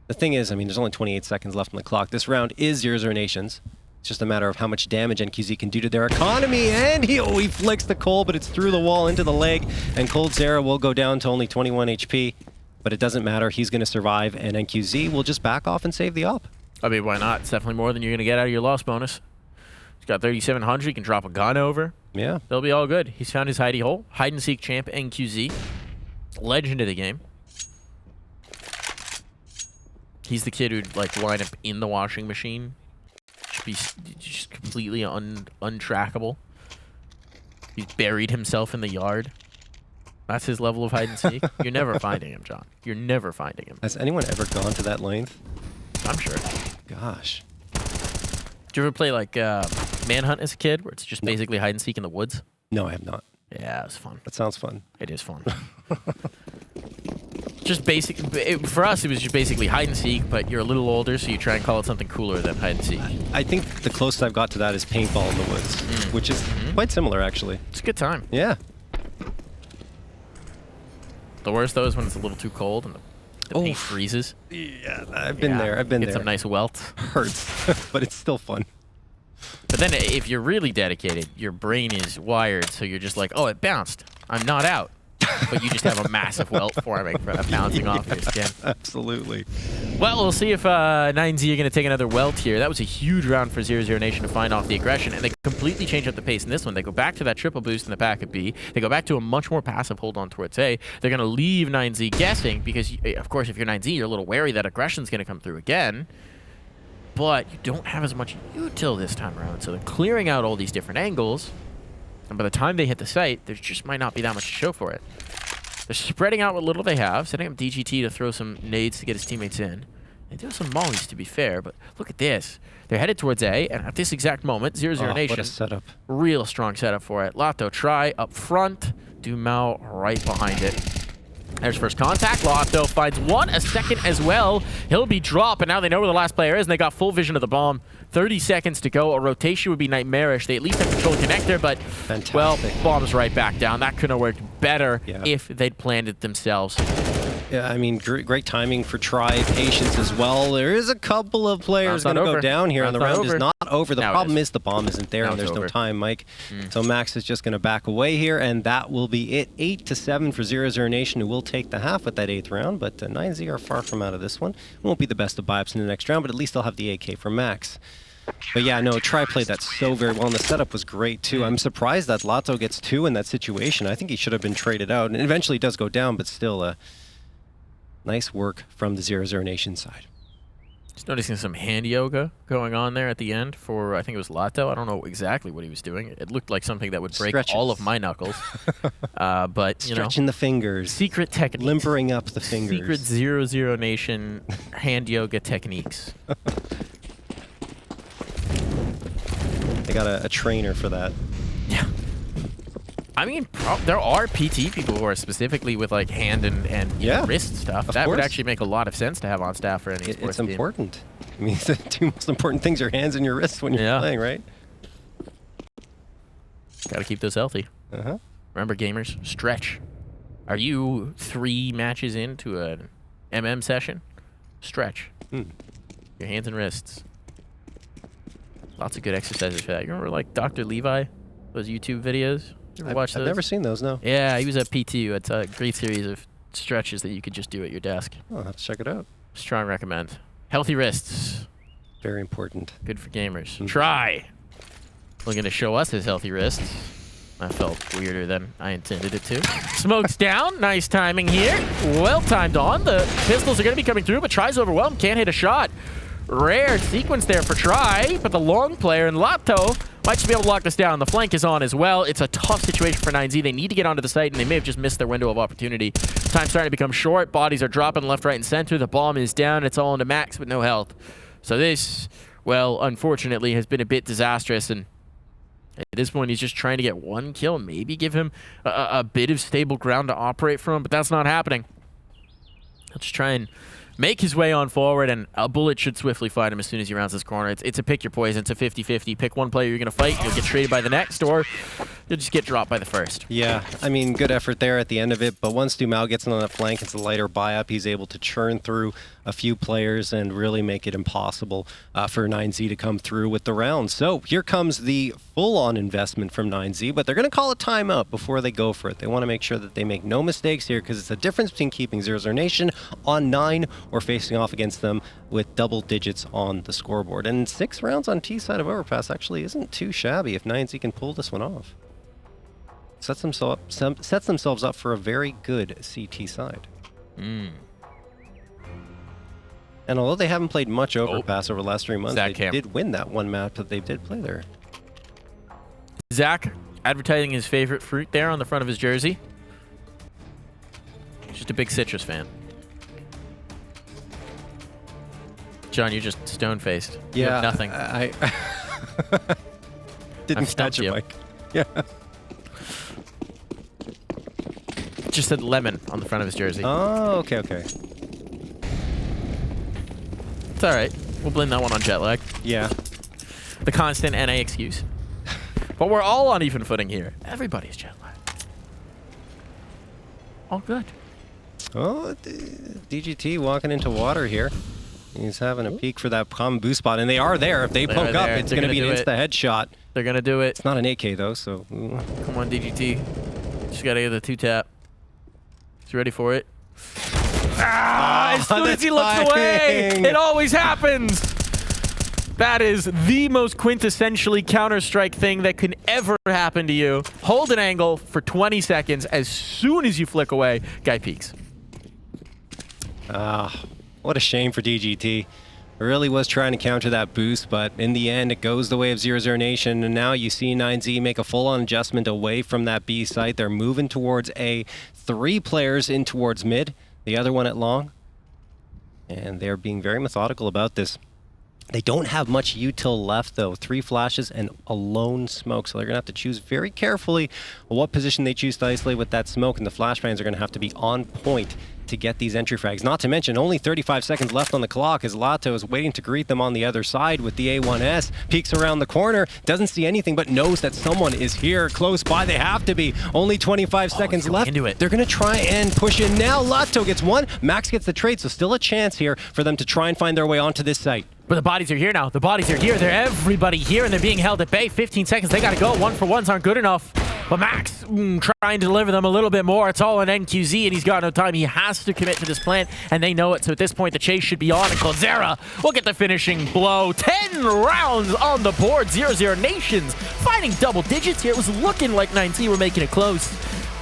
The thing is, I mean, there's only 28 seconds left on the clock. This round is 00Nation's. It's just a matter of how much damage NQZ can do to their economy, and he flicks the Cold, but it's through the wall into the leg, and coldzera will go down to only 21 HP, but it doesn't matter. He's going to survive, and NQZ will just back off and save the op. I mean, why not? It's definitely more than you're going to get out of your loss bonus. He's got 3,700. He can drop a gun over. Yeah. They'll be all good. He's found his hidey hole. Hide-and-seek champ, NQZ. Legend of the game. He's the kid who'd, like, line up in the washing machine. Should be just completely untrackable. He's buried himself in the yard. That's his level of hide and seek. You're never finding him, John. You're never finding him. Has anyone ever gone to that length? I'm sure. gosh. Did you ever play like Manhunt as a kid, where it's just basically hide and seek in the woods? No, I have not. Yeah, it was fun. That sounds fun. It is fun. Just basic. For us, it was just basically hide and seek, but you're a little older, so you try and call it something cooler than hide and seek. I think the closest I've got to that is paintball in the woods, which is quite similar, actually. It's a good time. Yeah. The worst, though, is when it's a little too cold and the paint freezes. Yeah, I've been there. I've been Get there. some nice welts. Hurts, but it's still fun. But then if you're really dedicated, your brain is wired, so you're just like, oh, it bounced. I'm not out. But you just have a massive welt forming from bouncing off your skin. Absolutely. Well, we'll see if 9Z are going to take another welt here. That was a huge round for 00Nation to find off the aggression, and they completely change up the pace in this one. They go back to that triple boost in the back of B. They go back to a much more passive hold on towards A. They're going to leave 9Z guessing because, of course, if you're 9Z, you're a little wary that aggression's going to come through again. But you don't have as much util this time around, so they're clearing out all these different angles. And by the time they hit the site, there just might not be that much to show for it. They're spreading out what little they have, setting up DGT to throw some nades to get his teammates in. They do have some mollies, to be fair, but look at this. They're headed towards A, and at this exact moment, 00Nation, what a setup. Real strong setup for it. Latto try up front, dumau right behind it. There's first contact. Latto finds one, a second as well. He'll be dropped, and now they know where the last player is, and they got full vision of the bomb. 30 seconds to go. A rotation would be nightmarish. They at least have control connector, but, well, bomb's right back down. That couldn't have worked better if they'd planned it themselves. Yeah, I mean, great timing for Try, patience as well. There is a couple of players going to go down here, and the round is not over. The problem is the bomb isn't there, and there's no time, Mike. So Max is just going to back away here, and that will be it. 8-7 for 00Nation, who will take the half with that 8th round, but 9Z are far from out of this one. Won't be the best of buy-ups in the next round, but at least they'll have the AK for Max. But yeah, no, Try played that so very well, and the setup was great too. I'm surprised that Latto gets 2 in that situation. I think he should have been traded out, and eventually does go down, but still nice work from the 00Nation side. Just noticing some hand yoga going on there at the end for, I think it was Latto. I don't know exactly what he was doing. It looked like something that would break all of my knuckles. But, you know. Stretching the fingers. Secret techniques. Limbering up the fingers. Secret 00Nation hand yoga techniques. They got a trainer for that. Yeah. I mean, there are PT people who are specifically with like hand and wrist stuff. That would actually make a lot of sense to have on staff for any sports team. It's important. I mean, the 2 most important things are hands and your wrists when you're playing, right? Got to keep those healthy. Remember, gamers, stretch. Are you 3 matches into an MM session? Stretch. Your hands and wrists. Lots of good exercises for that. You remember like Dr. Levi? Those YouTube videos? You ever watch those? I've never seen those, no. Yeah, he was at PTU. It's a great series of stretches that you could just do at your desk. Oh, I'll have to check it out. Strong recommend. Healthy wrists. Very important. Good for gamers. Try. Looking to show us his healthy wrists. That felt weirder than I intended it to. Smokes down. Nice timing here. Well timed on. The pistols are going to be coming through, but Try's overwhelmed. Can't hit a shot. Rare sequence there for Try, but the long player in Latto might just be able to lock this down. The flank is on as well. It's a tough situation for 9Z. They need to get onto the site, and they may have just missed their window of opportunity. Time's starting to become short. Bodies are dropping left, right, and center. The bomb is down. It's all into Max with no health. So this, well, unfortunately, has been a bit disastrous, and at this point, he's just trying to get 1 kill, maybe give him a bit of stable ground to operate from, but that's not happening. He'll just try and make his way on forward, and a bullet should swiftly find him as soon as he rounds this corner. It's a pick your poison. It's a 50-50. Pick one player you're going to fight, and you'll get traded by the next, or you'll just get dropped by the first. Yeah, I mean, good effort there at the end of it, but once dumau gets on the flank, it's a lighter buy-up. He's able to churn through a few players and really make it impossible for 9Z to come through with the round. So here comes the full-on investment from 9Z, but they're going to call a timeout before they go for it. They want to make sure that they make no mistakes here, because it's a difference between keeping 00Nation on 9 or facing off against them with double digits on the scoreboard. And 6 rounds on T side of Overpass actually isn't too shabby if 9Z can pull this one off. Sets themselves up for a very good CT side. And although they haven't played much Overpass over the last 3 months, they did win that one map that they did play there. Zach advertising his favorite fruit there on the front of his jersey. Just a big citrus fan. John, you're just stone-faced. Yeah. You have nothing. I didn't catch it, Mike. Yeah. Just said lemon on the front of his jersey. Oh, okay, okay. It's all right. We'll blame that one on jet lag. Yeah. The constant NA excuse. But we're all on even footing here. Everybody's jet lag. All good. Oh, DGT walking into water here. He's having a peek for that common boost spot, and they are there. If they poke up, it's going to be an insta-headshot. They're going to do it. It's not an 8K, though, so... Come on, DGT. Just got to get the 2-tap. He's ready for it. Ah! As soon as he looks away, it always happens! That is the most quintessentially Counter-Strike thing that can ever happen to you. Hold an angle for 20 seconds. As soon as you flick away, guy peeks. What a shame for DGT. Really was trying to counter that boost, but in the end, it goes the way of 00Nation, and now you see 9Z make a full-on adjustment away from that B site. They're moving towards A. 3 players in towards mid, the other one at long, and they're being very methodical about this. They don't have much util left, though. 3 flashes and a lone smoke, so they're going to have to choose very carefully what position they choose to isolate with that smoke, and the flashbangs are going to have to be on point to get these entry frags. Not to mention, only 35 seconds left on the clock as Latto is waiting to greet them on the other side with the A1S. Peeks around the corner, doesn't see anything, but knows that someone is here close by. They have to be. Only 25 seconds left. Into it. They're going to try and push in now. Latto gets one. Max gets the trade, so still a chance here for them to try and find their way onto this site. But the bodies are here now. The bodies are here. They're everybody here, and they're being held at bay. 15 seconds. They got to go. 1-for-1s aren't good enough. But Max trying to deliver them a little bit more. It's all on NQZ, and he's got no time. He has to commit to this plant, and they know it. So at this point, the chase should be on. And Coldzera will get the finishing blow. 10 rounds on the board. 00Nations finding double digits here. It was looking like 9Z were making it close.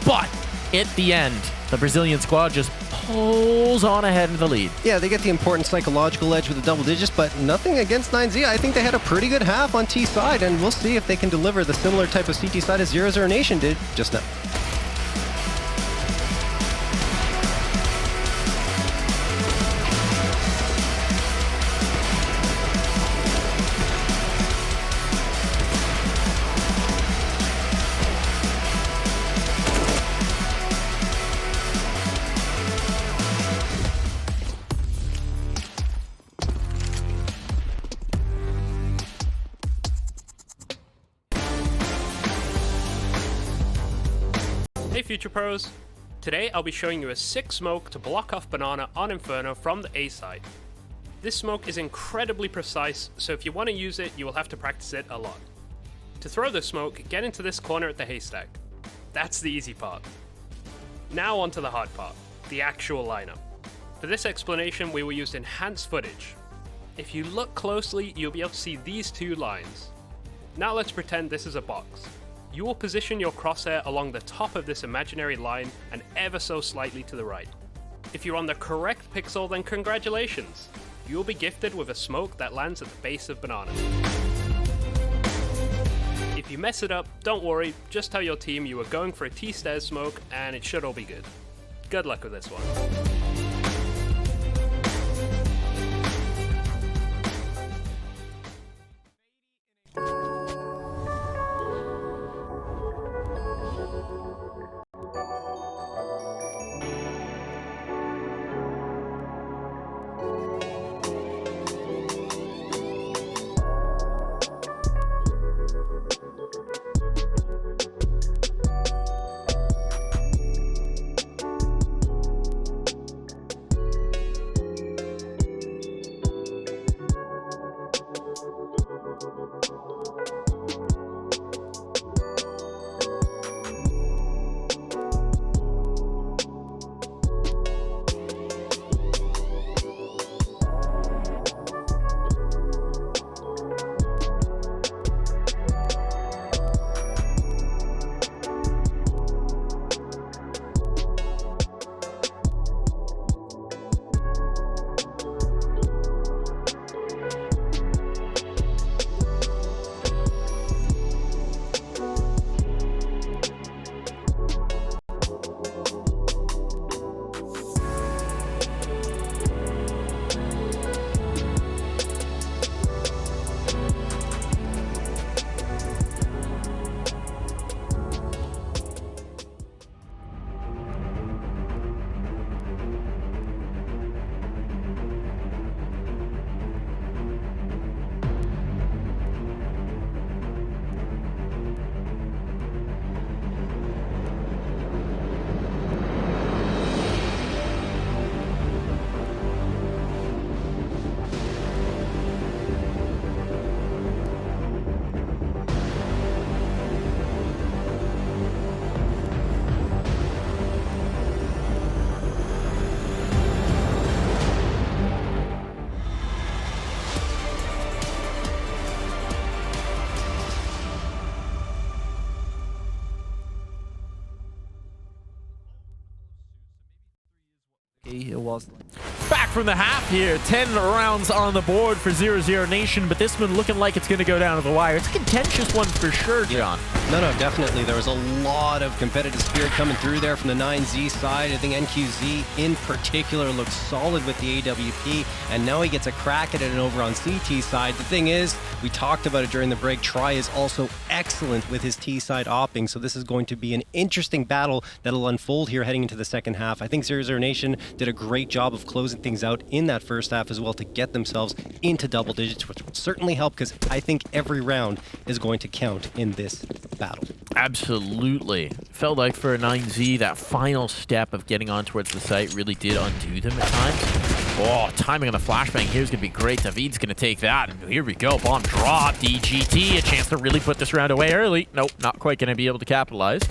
But at the end, the Brazilian squad just pulls on ahead into the lead. Yeah, they get the important psychological edge with the double digits, but nothing against 9Z. I think they had a pretty good half on T side, and we'll see if they can deliver the similar type of CT side as 00Nation did just now. Hey Future Pros! Today I'll be showing you a sick smoke to block off Banana on Inferno from the A side. This smoke is incredibly precise, so if you want to use it, you will have to practice it a lot. To throw the smoke, get into this corner at the haystack. That's the easy part. Now onto the hard part, the actual lineup. For this explanation, we will use enhanced footage. If you look closely, you'll be able to see these 2 lines. Now let's pretend this is a box. You will position your crosshair along the top of this imaginary line and ever so slightly to the right. If you're on the correct pixel, then congratulations! You will be gifted with a smoke that lands at the base of Banana. If you mess it up, don't worry, just tell your team you were going for a T-stairs smoke and it should all be good. Good luck with this one. was. Back from the half here, 10 rounds on the board for 00Nation, but this one looking like it's going to go down to the wire. It's a contentious one for sure, John. No, definitely. There was a lot of competitive spirit coming through there from the 9Z side. I think NQZ in particular looks solid with the AWP, and now he gets a crack at it over on CT side. The thing is, we talked about it during the break, Try is also excellent with his T side opping, so this is going to be an interesting battle that'll unfold here heading into the second half. I think 00Nation did a great job of closing things out in that first half as well to get themselves into double digits, which will certainly help because I think every round is going to count in this battle. Absolutely. Felt like for 9Z, that final step of getting on towards the site really did undo them at times. Oh, timing on the flashbang here is going to be great. David's going to take that. And here we go. Bomb drop. DGT, a chance to really put this round away early. Nope, not quite going to be able to capitalize.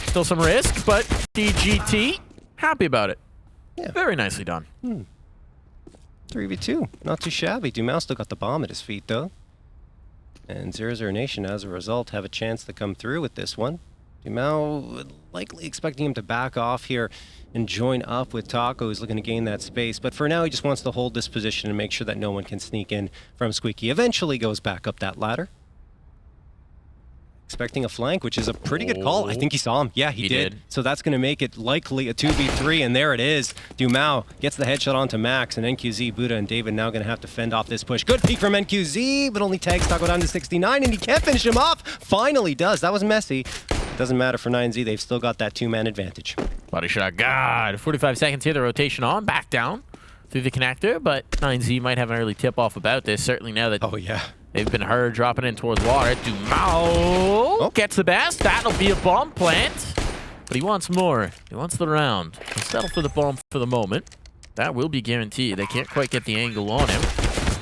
Still some risk, but DGT, happy about it. Yeah. Very nicely done. 3v2, not too shabby. dumau still got the bomb at his feet, though. And 00Nation, as a result, have a chance to come through with this one. dumau likely expecting him to back off here and join up with Taco, who's looking to gain that space. But for now, he just wants to hold this position and make sure that no one can sneak in from Squeaky. Eventually goes back up that ladder. Expecting a flank, which is a pretty good call. I think he saw him. Yeah, he did. So that's going to make it likely a 2v3, and there it is. dumau gets the headshot onto Max, and NQZ, Buddha, and David now going to have to fend off this push. Good peek from NQZ, but only tags Taco down to 69, and he can't finish him off. Finally does. That was messy. Doesn't matter for 9Z. They've still got that two-man advantage. Body shot. God. 45 seconds here. The rotation on. Back down through the connector, but 9Z might have an early tip-off about this. Certainly now that... Oh, yeah. They've been heard dropping in towards water. dumau gets the best. That'll be a bomb plant. But he wants more. He wants the round. He'll settle for the bomb for the moment. That will be guaranteed. They can't quite get the angle on him.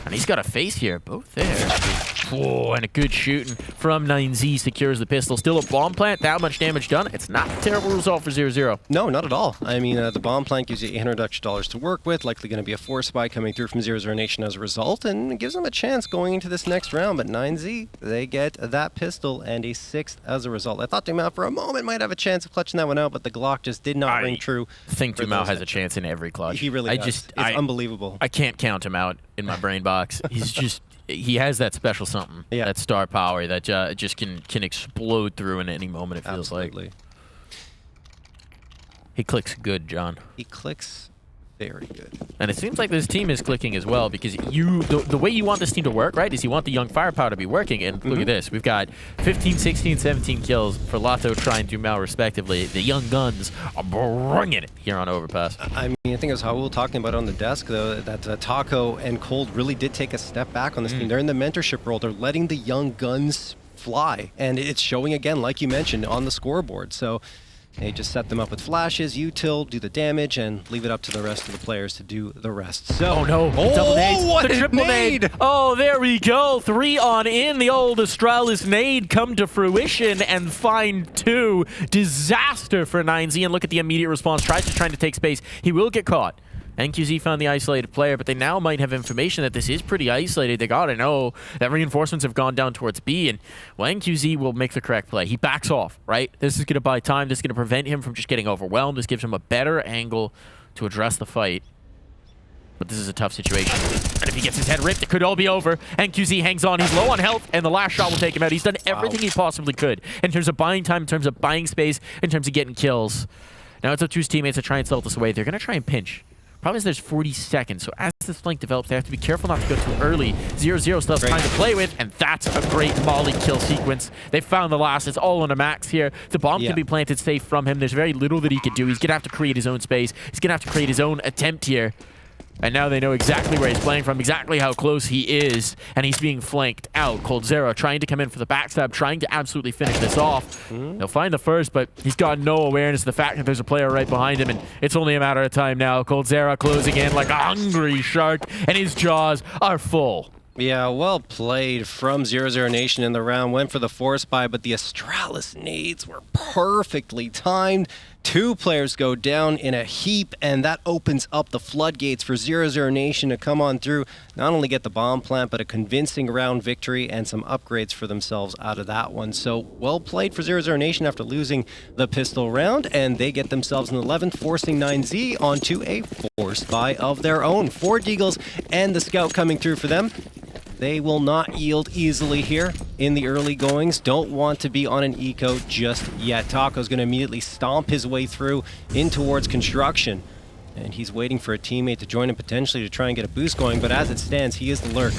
And he's got a face here. Both there. Whoa, and a good shooting from 9Z secures the pistol. Still a bomb plant. That much damage done. It's not a terrible result for 0-0. No, not at all. I mean, the bomb plant gives you $800 extra to work with. Likely going to be a force buy coming through from 00Nation as a result, and it gives them a chance going into this next round. But 9Z, they get that pistol and a 6th as a result. I thought dumau for a moment might have a chance of clutching that one out, but the Glock just did not ring true. I think dumau has a chance in every clutch. He really does. It's unbelievable. I can't count him out in my brain box. He's just... He has that special something, that star power that just can explode through in any moment, it feels like. He clicks good, John. He clicks very good. And it seems like this team is clicking as well, because the way you want this team to work, right, is you want the young firepower to be working. And look at this. We've got 15, 16, 17 kills for Latto, Try, and dumau, respectively. The young guns are bringing it here on Overpass. I mean, I think it was Raul talking about on the desk, though, that Taco and Cold really did take a step back on this team. They're in the mentorship role. They're letting the young guns fly. And it's showing again, like you mentioned, on the scoreboard. So they just set them up with flashes, util, do the damage, and leave it up to the rest of the players to do the rest. So, oh no, double nades. What the triple nade. Oh, there we go. 3 on in. The old Astralis nade come to fruition and find 2. Disaster for 9Z, and look at the immediate response. Tries to take space. He will get caught. NQZ found the isolated player, but they now might have information that this is pretty isolated. They gotta know that reinforcements have gone down towards B, and well, NQZ will make the correct play. He backs off, right? This is gonna buy time. This is gonna prevent him from just getting overwhelmed. This gives him a better angle to address the fight. But this is a tough situation. And if he gets his head ripped, it could all be over. NQZ hangs on. He's low on health, and the last shot will take him out. He's done everything he possibly could in terms of buying time, in terms of buying space, in terms of getting kills. Now it's up to his teammates to try and sell this away. They're gonna try and pinch. Problem is there's 40 seconds, so as this flank develops, they have to be careful not to go too early. 0-0 still has time to play with, and that's a great molly kill sequence. They found the last. It's all on a Max here. The bomb can be planted safe from him. There's very little that he can do. He's going to have to create his own space. He's going to have to create his own attempt here. And now they know exactly where he's playing from, exactly how close he is, and he's being flanked out. coldzera trying to come in for the backstab, trying to absolutely finish this off. They'll find the first, but he's got no awareness of the fact that there's a player right behind him, and it's only a matter of time now. coldzera closing in like a hungry shark, and his jaws are full. Yeah, well played from 00Nation in the round. Went for the force buy, but the Astralis nades were perfectly timed. 2 players go down in a heap, and that opens up the floodgates for 00Nation to come on through, not only get the bomb plant, but a convincing round victory and some upgrades for themselves out of that one. So well played for 00Nation after losing the pistol round, and they get themselves an 11th, forcing 9Z onto a 4 force buy of their own. 4 Deagles and the Scout coming through for them. They will not yield easily here in the early goings. Don't want to be on an eco just yet. Taco's going to immediately stomp his way through in towards construction. And he's waiting for a teammate to join him potentially to try and get a boost going, but as it stands, he is the lurk.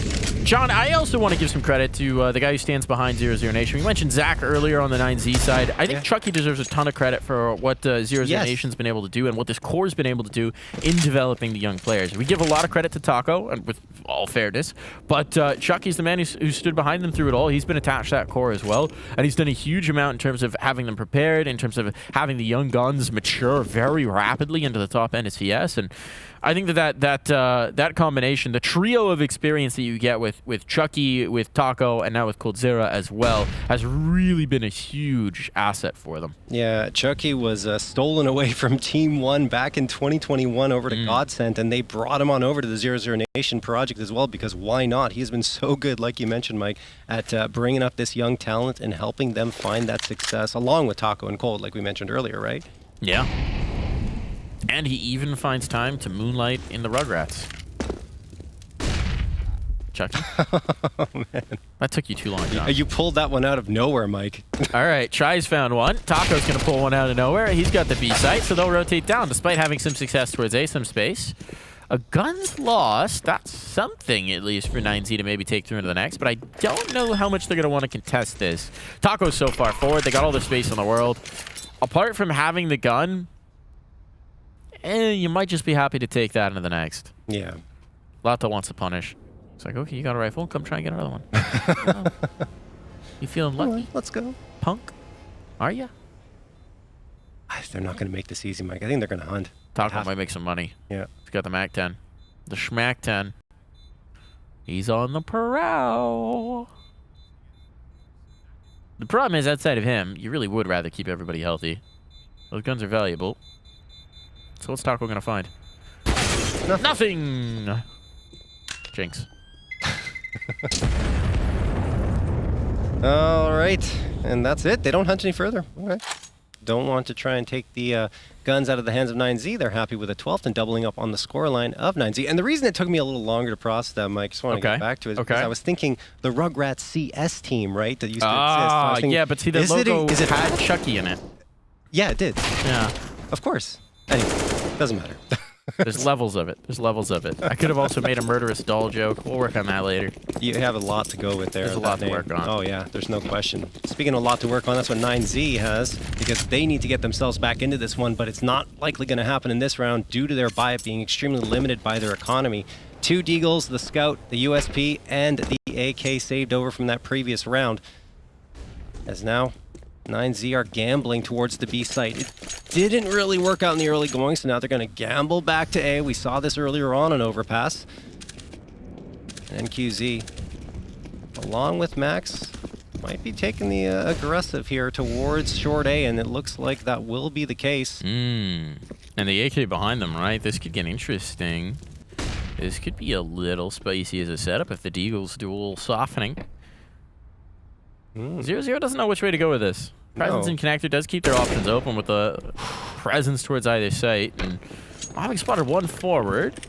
John, I also want to give some credit to the guy who stands behind 00Nation. We mentioned Zach earlier on the 9Z side. I think Chucky deserves a ton of credit for what 00Nation's been able to do and what this core's been able to do in developing the young players. We give a lot of credit to Taco, and with all fairness, but Chucky's the man who stood behind them through it all. He's been attached to that core as well, and he's done a huge amount in terms of having them prepared, in terms of having the young guns mature very rapidly into the top end of CS. And I think that combination, the trio of experience that you get with Chucky, with Taco, and now with Coldzera as well, has really been a huge asset for them. Yeah, Chucky was stolen away from Team 1 back in 2021 over to Godsent, and they brought him on over to the 00Nation project as well, because why not? He's been so good, like you mentioned, Mike, at bringing up this young talent and helping them find that success, along with Taco and Cold, like we mentioned earlier, right? Yeah. And he even finds time to moonlight in the Rugrats. Chucky? Oh, man. That took you too long, John. You pulled that one out of nowhere, Mike. All right, Try's found one. Taco's going to pull one out of nowhere. He's got the B site, so they'll rotate down, despite having some success towards A, some space. A gun's lost. That's something, at least, for 9Z to maybe take through into the next, but I don't know how much they're going to want to contest this. Taco's so far forward. They got all the space in the world. Apart from having the gun, you might just be happy to take that into the next. Yeah. Latto wants to punish. It's like, okay, you got a rifle. Come try and get another one. You feeling lucky? Right, let's go. Punk? Are ya? They're not going to make this easy, Mike. I think they're going to hunt. Taco might make some money. Yeah. He's got the Mac 10. The Schmack 10. He's on the prowl. The problem is, outside of him, you really would rather keep everybody healthy. Those guns are valuable. So what's Taco gonna find? Nothing! Jinx. All right. And that's it. They don't hunt any further. Okay. Don't want to try and take the guns out of the hands of 9Z. They're happy with a 12th and doubling up on the scoreline of 9Z. And the reason it took me a little longer to process that, Mike, just want to get back to it, is because I was thinking the Rugrats CS team, right? That used to exist. Yeah, but see, the logo had Chucky in it. Yeah, it did. Yeah. Of course. Anyway, doesn't matter. There's levels of it. There's levels of it. I could have also made a murderous doll joke. We'll work on that later. You have a lot to go with there. There's a lot to work on. Oh, yeah. There's no question. Speaking of a lot to work on, that's what 9Z has, because they need to get themselves back into this one, but it's not likely going to happen in this round due to their buy being extremely limited by their economy. 2 Deagles, the Scout, the USP, and the AK saved over from that previous round. As now 9Z are gambling towards the B site. It didn't really work out in the early going, so now they're going to gamble back to A. We saw this earlier on Overpass. And QZ, along with Max, might be taking the aggressive here towards short A, and it looks like that will be the case. And the AK behind them, right? This could get interesting. This could be a little spicy as a setup if the Deagles do a little softening. 0-0 doesn't know which way to go with this. Presence and Connector does keep their options open with the presence towards either site. And having spotted one forward.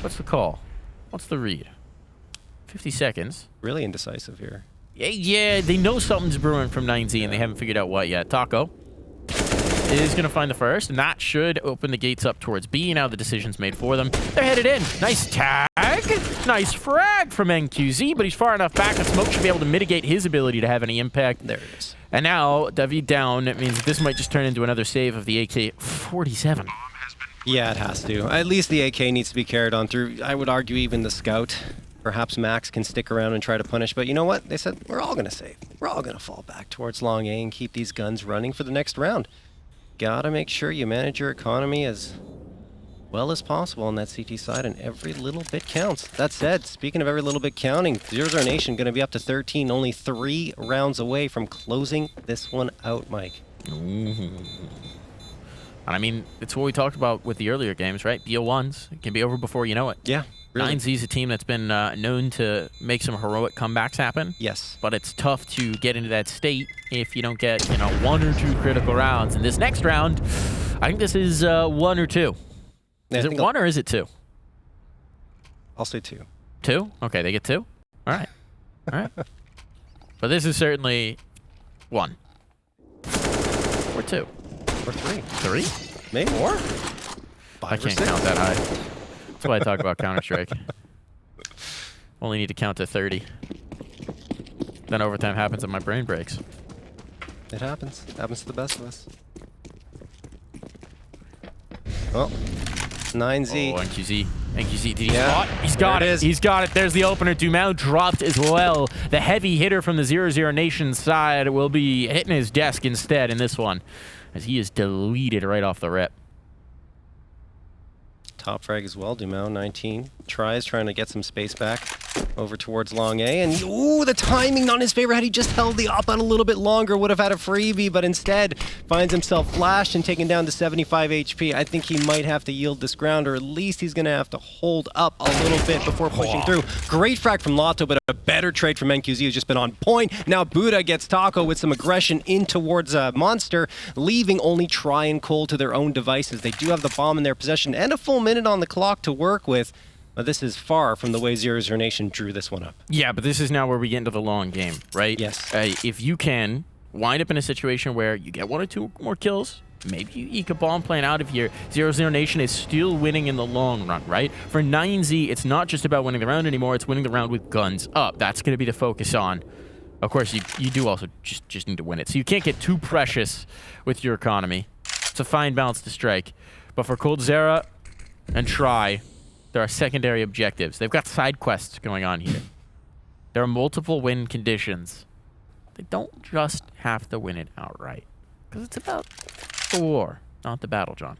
What's the call? What's the read? 50 seconds. Really indecisive here. Yeah, they know something's brewing from 9Z and they haven't figured out what yet. Taco is going to find the first, and that should open the gates up towards B. Now the decision's made for them. They're headed in. Nice tag. Nice frag from NQZ, but he's far enough back that Smoke should be able to mitigate his ability to have any impact. There it is. And now, David down. It means this might just turn into another save of the AK-47. Yeah, it has to. At least the AK needs to be carried on through. I would argue even the Scout. Perhaps Max can stick around and try to punish, but you know what? They said, we're all going to save. We're all going to fall back towards long A and keep these guns running for the next round. Gotta make sure you manage your economy as well as possible on that CT side, and every little bit counts. That said, speaking of every little bit counting, 00Nation going to be up to 13, only 3 rounds away from closing this one out, Mike. And I mean, it's what we talked about with the earlier games, right? BO1s. It can be over before you know it. Yeah. Really? 9Z's a team that's been known to make some heroic comebacks happen. Yes. But it's tough to get into that state if you don't get, 1 or 2 critical rounds. And this next round, I think this is 1 or 2. Is it 1 or is it 2? I'll say 2. 2? Okay, they get 2? All right. All right. But this is certainly 1. Or 2. Or 3. 3? Maybe 4. I can't count that high. That's why I talk about Counter-Strike. Only need to count to 30. Then overtime happens and my brain breaks. It happens. It happens to the best of us. Well, 9Z. Oh, NQZ. NQZ, did he Yeah. spot? He's got There it. it is. He's got it. There's the opener. Dumau dropped as well. The heavy hitter from the 00Nation side will be hitting his desk instead in this one, as he is deleted right off the rip. Top frag as well. Dumau, 19. Trying to get some space back over towards long A. And, ooh, the timing not in his favor. Had he just held the op out a little bit longer, would have had a freebie, but instead finds himself flashed and taken down to 75 HP. I think he might have to yield this ground, or at least he's going to have to hold up a little bit before pushing through. Great frag from Latto, but a better trade from NQZ, who's just been on point. Now Buddha gets Taco with some aggression in towards Monster, leaving only Try and Cole to their own devices. They do have the bomb in their possession and a full minute on the clock to work with. But this is far from the way 00Nation drew this one up. Yeah, but this is now where we get into the long game, right? Yes. If you can wind up in a situation where you get 1 or 2 more kills, maybe you eke a bomb plan out of here. 00Nation is still winning in the long run, right? For 9Z, it's not just about winning the round anymore. It's winning the round with guns up. That's going to be the focus on. Of course, you do also just need to win it. So you can't get too precious with your economy. It's a fine balance to strike. But for coldzera and Try, there are secondary objectives. They've got side quests going on here. There are multiple win conditions. They don't just have to win it outright. Because it's about the war, not the battle, John.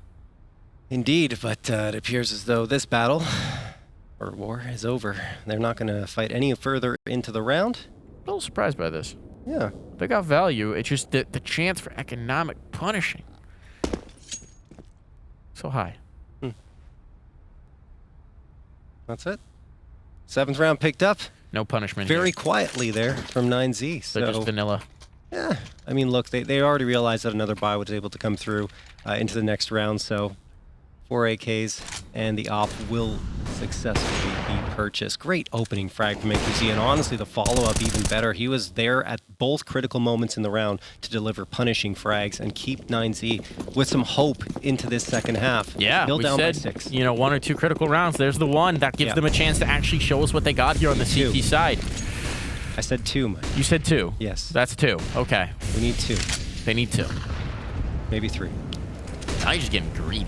Indeed, but it appears as though this battle, or war, is over. They're not going to fight any further into the round. A little surprised by this. Yeah. They got value. It's just the chance for economic punishing. So high. That's it. 7th round picked up. No punishment Very here. quietly there from 9Z. So They're just vanilla. yeah, I mean, look, they already realized that another buy was able to come through into the next round, so 4 AKs and the op will successfully be purchased. Great opening frag from NQZ, and honestly, the follow-up even better. He was there at both critical moments in the round to deliver punishing frags and keep 9Z with some hope into this second half. Yeah, Still we down said, by 6. 1 or 2 critical rounds. There's the one. That gives Yeah. them a chance to actually show us what they got here on the CT 2. side. I said 2, Mike. You said 2. Yes. That's 2. Okay. We need 2, They need 2. maybe 3. Now you're just getting greedy.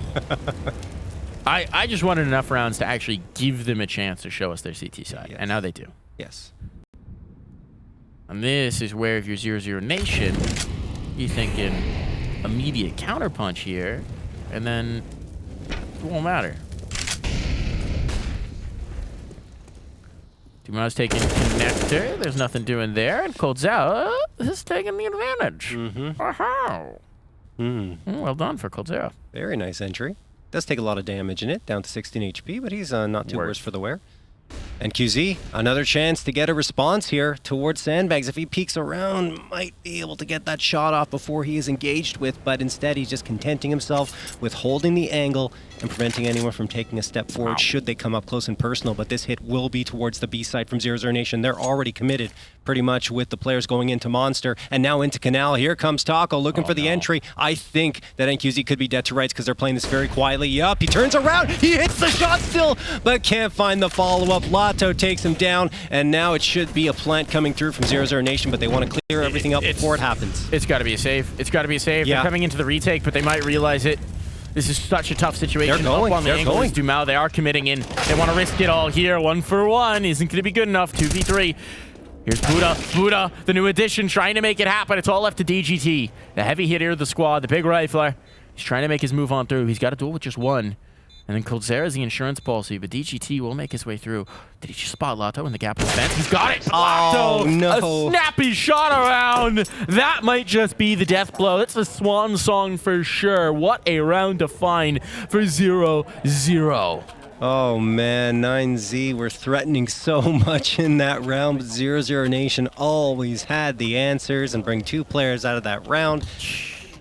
I just wanted enough rounds to actually give them a chance to show us their CT side, Yes. and now they do. Yes. And this is where, if you're 00Nation, you're thinking immediate counterpunch here, and then it won't matter. Dumau's taking connector. There's nothing doing there, and coldzera is taking the advantage. Mm-hmm. Wow. Mm. Well done for coldzera. Very nice entry. Does take a lot of damage in it, down to 16 HP, but he's not too worse for the wear. And QZ, another chance to get a response here towards Sandbags. If he peeks around, might be able to get that shot off before he is engaged with, but instead he's just contenting himself with holding the angle and preventing anyone from taking a step forward should they come up close and personal. But this hit will be towards the B side from 00Nation. They're already committed pretty much with the players going into Monster and now into Canal. Here comes Taco looking for the entry. I think that NQZ could be dead to rights because they're playing this very quietly. Yup, he turns around, he hits the shot still, but can't find the follow-up. Latto takes him down, and now it should be a plant coming through from 00Nation, but they want to clear everything up before it happens. It's got to be a save. It's got to be a save. Yeah. They're coming into the retake, but they might realize it. This is such a tough situation. They're going. Up on the They're angle going. is Dumau. They are committing in. They want to risk it all here. 1 for 1 isn't going to be good enough. 2v3. Here's Buddha. Buddha, the new addition, trying to make it happen. It's all left to DGT. The heavy hitter of the squad, the big rifler. He's trying to make his move on through. He's got to duel with just 1. And then coldzera is the insurance policy, but DGT will make his way through. Did he just spot Latto in the gap of the fence? He's got it! Oh, Latto! no. A snappy shot around! That might just be the death blow. That's a swan song for sure. What a round to find for 0-0. Oh man, 9Z were threatening so much in that round, but 00Nation always had the answers and bring 2 players out of that round.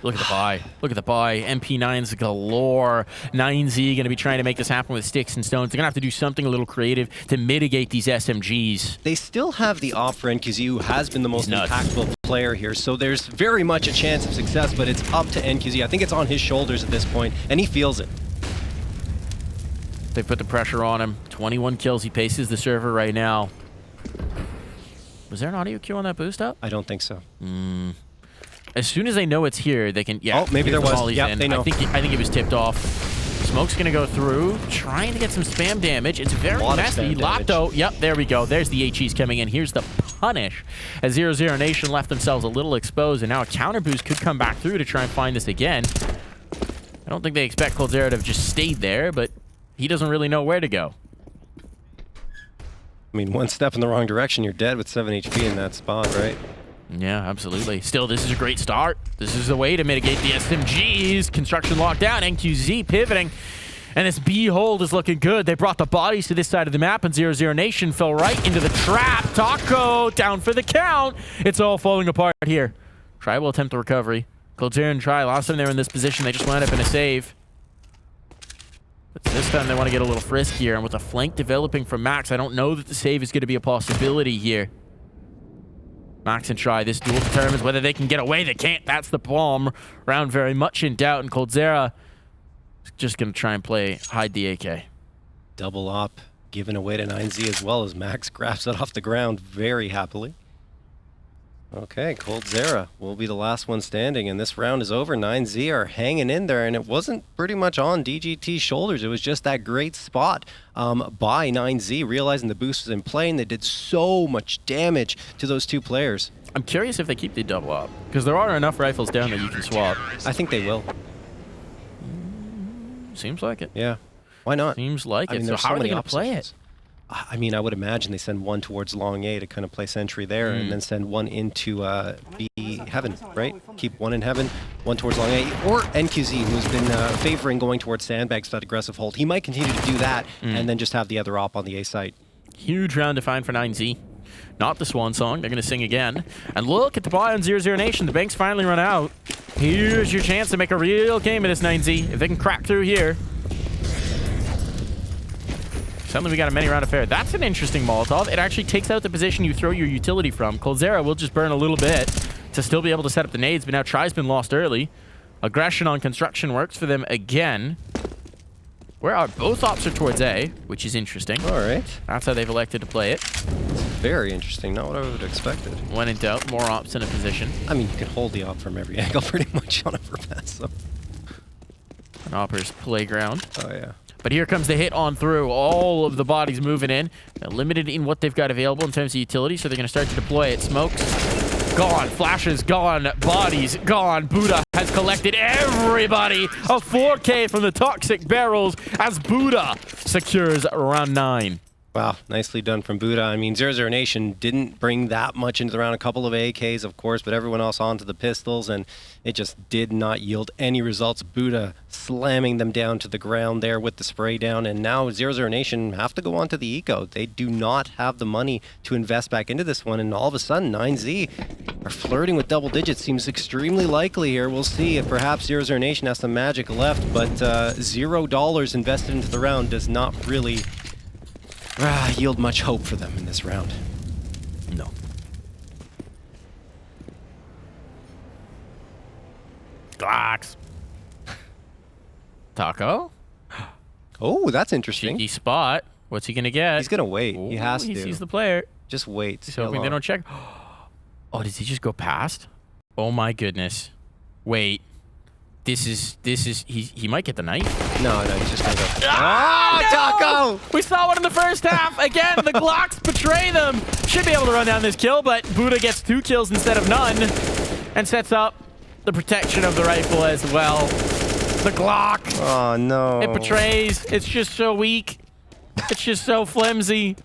Look at the buy. Look at the buy. MP9s galore. 9Z going to be trying to make this happen with sticks and stones. They're going to have to do something a little creative to mitigate these SMGs. They still have the op for NQZ, who has been the most impactful player here. So there's very much a chance of success, but it's up to NQZ. I think it's on his shoulders at this point, and he feels it. They put the pressure on him. 21 kills. He paces the server right now. Was there an audio cue on that boost up? I don't think so. As soon as they know it's here, they can. Yeah. Oh, maybe there was. Yeah, they know. I think it was tipped off. Smoke's gonna go through, trying to get some spam damage. It's very messy. Latto. Yep, there we go. There's the HEs coming in. Here's the punish. As 00Nation left themselves a little exposed, and now a counter boost could come back through to try and find this again. I don't think they expect coldzera to have just stayed there, but he doesn't really know where to go. I mean, one step in the wrong direction, you're dead with 7 HP in that spot, right? Yeah, absolutely. Still, this is a great start. This is a way to mitigate the SMGs. Construction lockdown, NQZ pivoting. And this B hold is looking good. They brought the bodies to this side of the map, and 00Nation fell right into the trap. Taco down for the count. It's all falling apart here. Try will attempt the recovery. coldzera and Try, last time they were in this position, they just wound up in a save. But this time they want to get a little friskier, and with a flank developing from Max, I don't know that the save is going to be a possibility here. Max and Try, this duel determines whether they can get away. They can't. That's the bomb. Round very much in doubt, and coldzera is just going to try and hide the AK. Double op given away to 9Z as well, as Max grabs it off the ground very happily. Okay, coldzera will be the last one standing, and this round is over. 9Z are hanging in there, and it wasn't pretty much on DGT's shoulders. It was just that great spot by 9Z, realizing the boost was in play, and they did so much damage to those two players. I'm curious if they keep the double up, because there are enough rifles down that you can swap. I think they will. Seems like it. Yeah. Why not? Seems like it. mean, So there's how so are they many going to play it? options. I mean, I would imagine they send one towards long A to kind of play sentry there, and then send one into B heaven, right? Keep one in heaven, one towards long A, or NQZ, who's been favoring going towards sandbags for that aggressive hold. He might continue to do that, and then just have the other op on the A site. Huge round to find for 9Z. Not the swan song. They're going to sing again. And look at the buy on 00Nation. The bank's finally run out. Here's your chance to make a real game of this 9Z. If they can crack through here. Suddenly we got a many round affair. That's an interesting Molotov. It actually takes out the position you throw your utility from. coldzera will just burn a little bit to still be able to set up the nades, but now Try's been lost early. Aggression on construction works for them again. Where are both ops are towards A, which is interesting. All right. That's how they've elected to play it. Very interesting. Not what I would have expected. When in doubt, more ops in a position. I mean, you can hold the op from every angle pretty much on Overpass. So. An opper's playground. Oh, yeah. But here comes the hit on through. All of the bodies moving in. They're limited in what they've got available in terms of utility, so they're going to start to deploy it. Smokes gone. Flashes gone. Bodies gone. Buddha has collected everybody. A 4K from the toxic barrels as Buddha secures round 9. Wow, nicely done from Buddha. I mean, 00Nation didn't bring that much into the round. A couple of AKs, of course, but everyone else onto the pistols, and it just did not yield any results. Buddha slamming them down to the ground there with the spray down, and now 00Nation have to go on to the eco. They do not have the money to invest back into this one, and all of a sudden, 9Z are flirting with double digits. Seems extremely likely here. We'll see if perhaps 00Nation has some magic left, but $0 invested into the round does not really yield much hope for them in this round. No. Glocks. Taco. Oh, that's interesting. Cheeky spot. What's he going to get? He's going to wait. Ooh, he has to. He sees the player. Just wait. He's hoping they don't check. Oh, does he just go past? Oh my goodness. Wait. This is he might get the knife. No, he's just gonna go. Ah, no! Taco! We saw one in the first half. Again, the Glocks betray them. Should be able to run down this kill, but Buddha gets 2 kills instead of none and sets up the protection of the rifle as well. The Glock. Oh no. It betrays. It's just so weak. It's just so flimsy.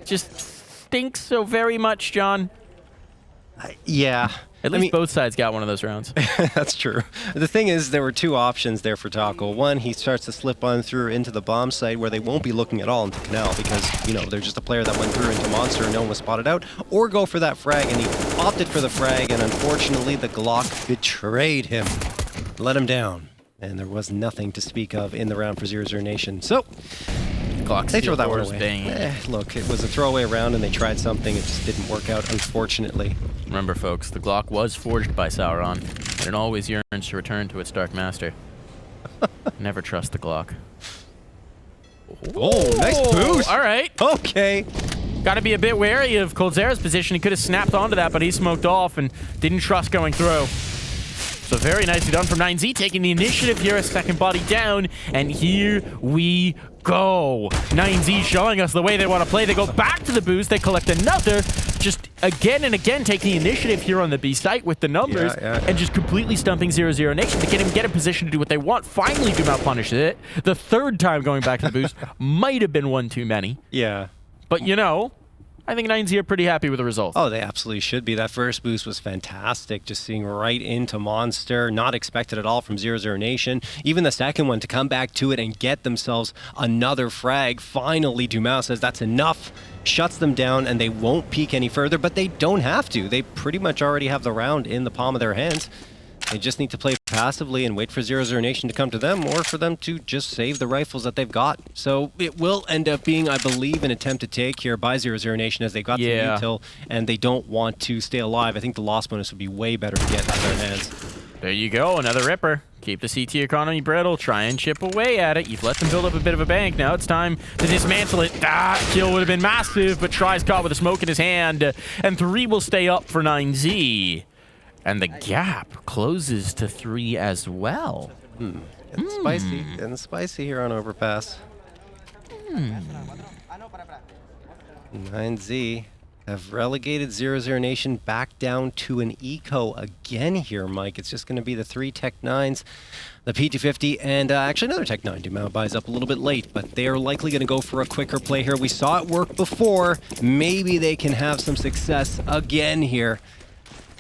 Just stinks so very much, John. Yeah. At least both sides got one of those rounds. That's true. The thing is, there were two options there for Taco. One, he starts to slip on through into the bomb site where they won't be looking at all into Canal because, you know, they're just a player that went through into Monster and no one was spotted out. Or go for that frag, and he opted for the frag, and unfortunately the Glock betrayed him. Let him down. And there was nothing to speak of in the round for 00Nation. So, they throw that one away. Look, it was a throwaway round and they tried something. It just didn't work out, unfortunately. Remember, folks, the Glock was forged by Sauron, and it always yearns to return to its Dark Master. Never trust the Glock. Oh, nice boost. All right. Okay. Got to be a bit wary of Coldzera's position. He could have snapped onto that, but he smoked off and didn't trust going through. So very nicely done from 9Z, taking the initiative here, a second body down, and here we go. 9Z showing us the way they want to play. They go back to the boost, they collect another, just again and again take the initiative here on the B site with the numbers, and just completely stumping 00Nation to get in position to do what they want. Finally, dumau punishes it. The third time going back to the boost might have been one too many. Yeah. But you know, I think 9Z are pretty happy with the results. Oh, they absolutely should be. That first boost was fantastic. Just seeing right into Monster. Not expected at all from 00Nation. Even the second one to come back to it and get themselves another frag. Finally, dumau says that's enough. Shuts them down and they won't peek any further, but they don't have to. They pretty much already have the round in the palm of their hands. They just need to play passively and wait for 00Nation to come to them or for them to just save the rifles that they've got. So it will end up being, I believe, an attempt to take here by 00Nation as they got the util and they don't want to stay alive. I think the loss bonus would be way better to get into their hands. There you go, another ripper. Keep the CT economy brittle, try and chip away at it. You've let them build up a bit of a bank. Now it's time to dismantle it. Kill would have been massive, but Try's caught with a smoke in his hand. And 3 will stay up for 9Z. And the gap closes to 3 as well. Getting spicy. Getting spicy here on Overpass. 9Z have relegated 00Nation back down to an eco again here, Mike. It's just going to be the 3 Tech 9s, the P250, and actually another Tech 9. dumau buys up a little bit late, but they are likely going to go for a quicker play here. We saw it work before. Maybe they can have some success again here.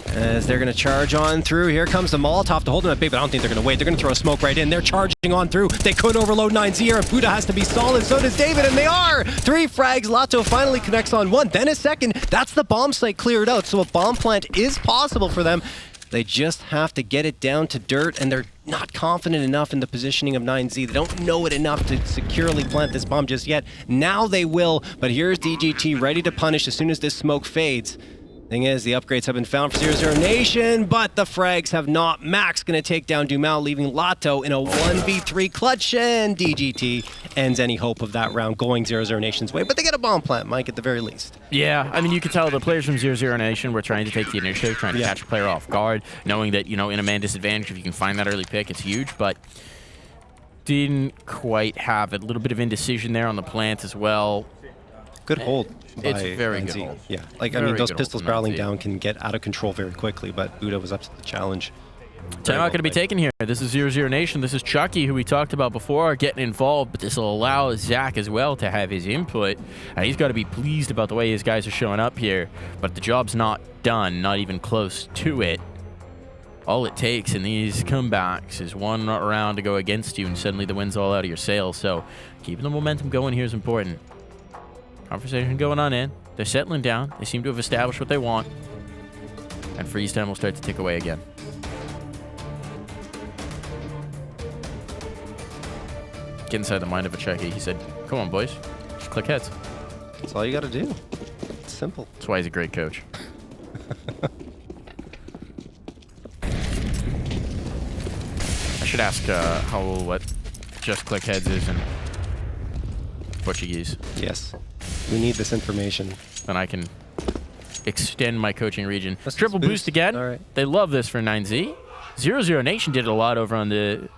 As they're going to charge on through. Here comes the Molotov to hold them at bay, but I don't think they're going to wait. They're going to throw a smoke right in. They're charging on through. They could overload 9Z here, and Buddha has to be solid. So does David, and they are! 3 frags. Latto finally connects on 1, then a second. That's the bomb site cleared out, so a bomb plant is possible for them. They just have to get it down to dirt, and they're not confident enough in the positioning of 9Z. They don't know it enough to securely plant this bomb just yet. Now they will, but here's DGT ready to punish as soon as this smoke fades. Thing is, the upgrades have been found for 00Nation, but the frags have not. Max going to take down dumau, leaving Latto in a 1v3 clutch, and DGT ends any hope of that round going 00Nation's way. But they get a bomb plant, Mike, at the very least. Yeah, I mean, you could tell the players from 00Nation were trying to take the initiative, trying to catch a player off guard, knowing that, you know, in a man disadvantage, if you can find that early pick, it's huge, but didn't quite have it. A little bit of indecision there on the plant as well. Good hold. It's very good hold. Yeah, like, I mean, those pistols barreling down can get out of control very quickly, but Buddha was up to the challenge. Timeout going to be taken here. This is 00Nation. This is Chucky, who we talked about before, getting involved, but this will allow Zach as well to have his input. And he's got to be pleased about the way his guys are showing up here, but the job's not done, not even close to it. All it takes in these comebacks is one round to go against you, and suddenly the wind's all out of your sails. So keeping the momentum going here is important. Conversation going on in. They're settling down. They seem to have established what they want. And freeze time will start to tick away again. Get inside the mind of a Chucky. He said, come on, boys. Just click heads. That's all you got to do. It's simple. That's why he's a great coach. I should ask what just click heads is in Portuguese. Yes. We need this information. Then I can extend my coaching region. Triple boost again. All right. They love this for 9Z. 00Nation did it a lot over on their